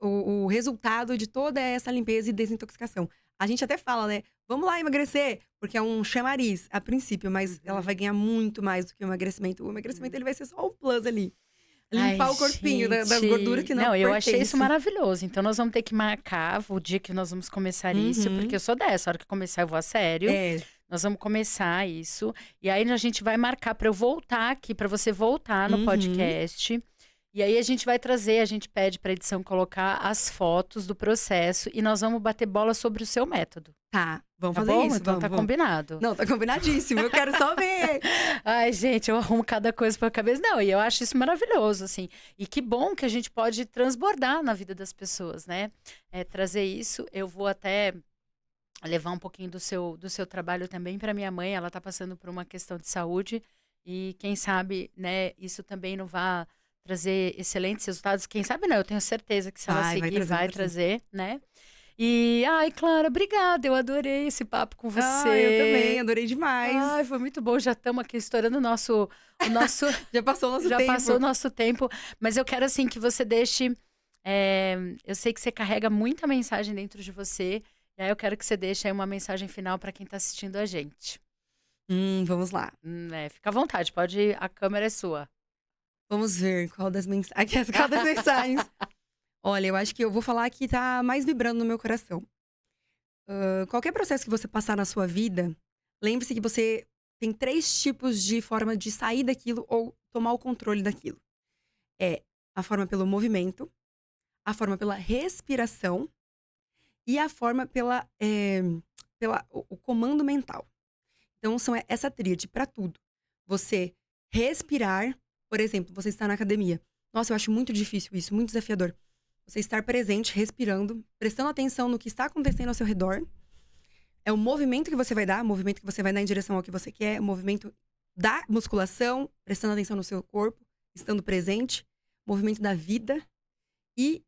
Speaker 2: o resultado de toda essa limpeza e desintoxicação. A gente até fala, né? Vamos lá emagrecer, porque é um chamariz a princípio, mas ela vai ganhar muito mais do que o emagrecimento. O emagrecimento,
Speaker 1: Uhum.
Speaker 2: ele vai ser só um plus ali.
Speaker 1: Ai,
Speaker 2: Limpar o corpinho das gorduras
Speaker 1: gente.
Speaker 2: que não
Speaker 1: Não, eu achei isso
Speaker 2: pertencem.
Speaker 1: maravilhoso. Então, nós vamos ter que marcar o dia que nós vamos começar isso, porque
Speaker 2: Uhum.
Speaker 1: eu sou dessa. A hora que começar, eu vou a sério.
Speaker 2: É.
Speaker 1: Nós vamos começar isso. E aí, a gente vai marcar para eu voltar aqui, para você voltar no
Speaker 2: Uhum.
Speaker 1: podcast. E aí, a gente vai trazer, a gente pede para edição colocar as fotos do processo e nós vamos bater bola sobre o seu método.
Speaker 2: Tá, vamos
Speaker 1: Tá
Speaker 2: fazer
Speaker 1: bom?
Speaker 2: isso,
Speaker 1: Então, tá
Speaker 2: vamos.
Speaker 1: combinado.
Speaker 2: Não, tá combinadíssimo, eu quero só ver.
Speaker 1: Ai, gente, eu arrumo cada coisa pra cabeça. Não, e eu acho isso maravilhoso, assim. E que bom que a gente pode transbordar na vida das pessoas, né? Trazer isso. Eu vou até levar um pouquinho do seu trabalho também para minha mãe. Ela tá passando por uma questão de saúde. E quem sabe, né, isso também não vai trazer excelentes resultados. Quem sabe não, eu tenho certeza que se ela
Speaker 2: Vai
Speaker 1: seguir,
Speaker 2: trazer, vai
Speaker 1: vai
Speaker 2: trazer.
Speaker 1: trazer, né? E, ai, Clara, obrigada. Eu adorei esse papo com
Speaker 2: Ah, eu também,
Speaker 1: você.
Speaker 2: adorei demais.
Speaker 1: Ai, foi muito bom. Já estamos aqui estourando o nosso,
Speaker 2: Já passou o nosso
Speaker 1: já passou o
Speaker 2: tempo.
Speaker 1: nosso tempo. Mas eu quero assim que você deixe. Eu sei que você carrega muita mensagem dentro de você. E aí eu quero que você deixe aí uma mensagem final para quem está assistindo a gente.
Speaker 2: Vamos lá.
Speaker 1: Fica à vontade, pode ir, a câmera é sua.
Speaker 2: Vamos ver qual das mensagens. Qual das mensagens? Olha, eu acho que eu vou falar que tá mais vibrando no meu coração. Qualquer processo que você passar na sua vida, lembre-se que você tem 3 tipos de forma de sair daquilo ou tomar o controle daquilo. É a forma pelo movimento, a forma pela respiração e a forma pela o comando mental. Então, são essa tríade para tudo. Você respirar, por exemplo, você está na academia. Nossa, eu acho muito difícil isso, muito desafiador. Você estar presente, respirando, prestando atenção no que está acontecendo ao seu redor. É o movimento que você vai dar, o movimento que você vai dar em direção ao que você quer, o movimento da musculação, prestando atenção no seu corpo, estando presente, o movimento da vida e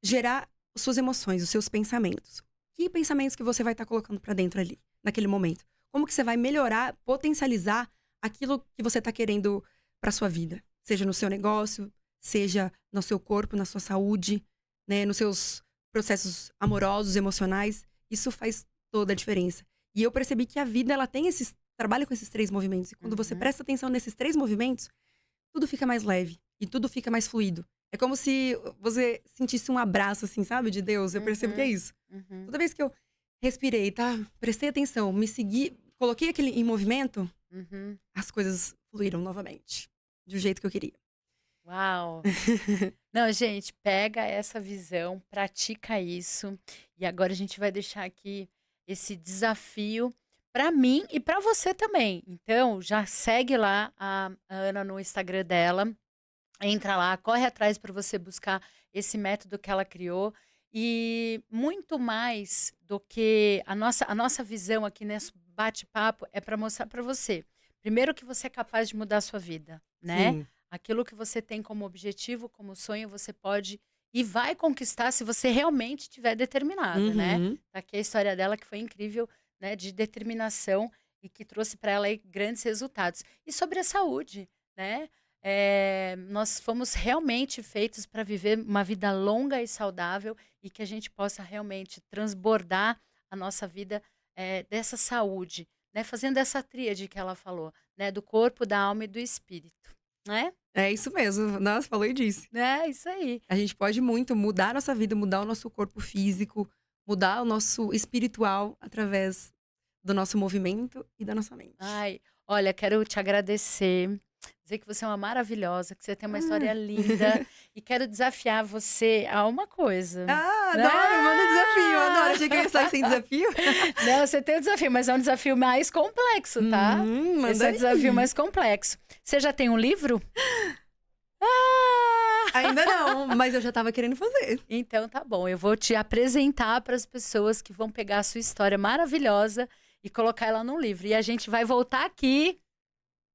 Speaker 2: gerar suas emoções, os seus pensamentos. Que pensamentos que você vai estar colocando para dentro ali, naquele momento? Como que você vai melhorar, potencializar aquilo que você está querendo para sua vida? Seja no seu negócio, seja no seu corpo, na sua saúde, né, nos seus processos amorosos, emocionais. Isso faz toda a diferença. E eu percebi que a vida, ela tem trabalha com esses 3 movimentos. E quando você
Speaker 1: Uhum,
Speaker 2: presta atenção nesses 3 movimentos, tudo fica mais leve e tudo fica mais fluido. É como se você sentisse um abraço, assim, sabe, de Deus. Eu percebo que é
Speaker 1: uhum,
Speaker 2: isso.
Speaker 1: uhum.
Speaker 2: Toda vez que eu respirei, tá? Prestei atenção, me segui, coloquei aquele em movimento,
Speaker 1: Uhum.
Speaker 2: as coisas fluíram novamente. Do jeito que eu queria.
Speaker 1: Uau! Não, gente, pega essa visão, pratica isso. E agora a gente vai deixar aqui esse desafio para mim e para você também. Então, já segue lá a Ana no Instagram dela. Entra lá, corre atrás para você buscar esse método que ela criou. E muito mais do que a nossa visão aqui nesse bate-papo é para mostrar para você. Primeiro que você é capaz de mudar a sua vida, né?
Speaker 2: Sim.
Speaker 1: Aquilo que você tem como objetivo, como sonho, você pode e vai conquistar se você realmente estiver determinado, né?
Speaker 2: Uhum.
Speaker 1: Tá aqui a história dela que foi incrível, né? De determinação e que trouxe para ela aí grandes resultados. E sobre a saúde, né? Nós fomos realmente feitos para viver uma vida longa e saudável e que a gente possa realmente transbordar a nossa vida dessa saúde, né? Fazendo essa tríade que ela falou, né? Do corpo, da alma e do espírito, né?
Speaker 2: É isso mesmo. Nossa, falou e disse.
Speaker 1: É isso aí.
Speaker 2: A gente pode muito mudar a nossa vida, mudar o nosso corpo físico, mudar o nosso espiritual através do nosso movimento e da nossa mente.
Speaker 1: Ai, olha, quero te agradecer, dizer que você é uma maravilhosa, que você tem uma história linda e quero desafiar você a uma coisa.
Speaker 2: Ah, adoro, manda desafio, adoro. Achei que eu ia estar sem desafio.
Speaker 1: Não, você tem um desafio, mas é um desafio mais complexo, tá?
Speaker 2: Manda
Speaker 1: Esse é o
Speaker 2: aí.
Speaker 1: desafio mais complexo. Você já tem um livro?
Speaker 2: Ainda não, mas eu já tava querendo fazer.
Speaker 1: Então tá bom, eu vou te apresentar para as pessoas que vão pegar a sua história maravilhosa e colocar ela num livro. E a gente vai voltar aqui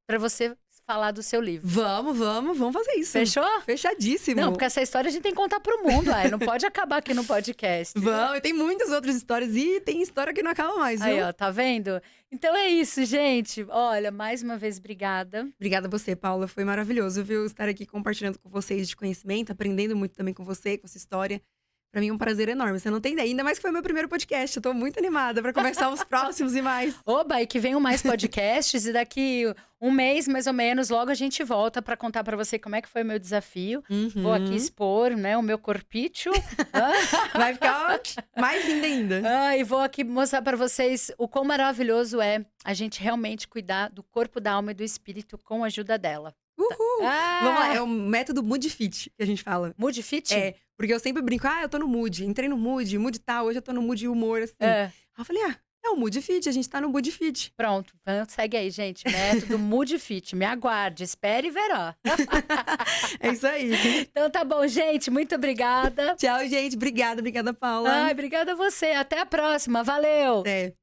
Speaker 1: para você falar do seu livro.
Speaker 2: Vamos fazer isso.
Speaker 1: Fechou?
Speaker 2: Fechadíssimo.
Speaker 1: Não, porque essa história a gente tem que contar pro mundo, não pode acabar aqui no podcast.
Speaker 2: Vamos, e tem muitas outras histórias e tem história que não acaba mais, viu?
Speaker 1: Aí, ó, tá vendo? Então é isso, gente. Olha, mais uma vez, obrigada.
Speaker 2: Obrigada a você, Paula. Foi maravilhoso, viu? Estar aqui compartilhando com vocês de conhecimento, aprendendo muito também com você, com essa história. Pra mim é um prazer enorme. Você não tem ideia. Ainda mais que foi meu primeiro podcast. Eu tô muito animada pra começar os próximos e mais.
Speaker 1: Oba, e que venham mais podcasts e daqui um mês, mais ou menos, logo a gente volta pra contar pra você como é que foi o meu desafio. Vou aqui expor, né, o meu corpício.
Speaker 2: Vai ficar mais linda ainda.
Speaker 1: E vou aqui mostrar pra vocês o quão maravilhoso é a gente realmente cuidar do corpo, da alma e do espírito com a ajuda dela.
Speaker 2: Uhul! Vamos lá, é o método Mood Fit que a gente fala.
Speaker 1: Mood Fit?
Speaker 2: É, porque eu sempre brinco, eu tô no mood, entrei no mood tal, hoje eu tô no mood humor, assim. Aí eu falei, é o Mood Fit, a gente tá no Mood Fit.
Speaker 1: Pronto, segue aí, gente. Método Mood Fit. Me aguarde, espere e verá.
Speaker 2: É isso aí.
Speaker 1: Então tá bom, gente. Muito obrigada.
Speaker 2: Tchau, gente. Obrigada, Paula.
Speaker 1: Obrigada a você. Até a próxima. Valeu.
Speaker 2: Até.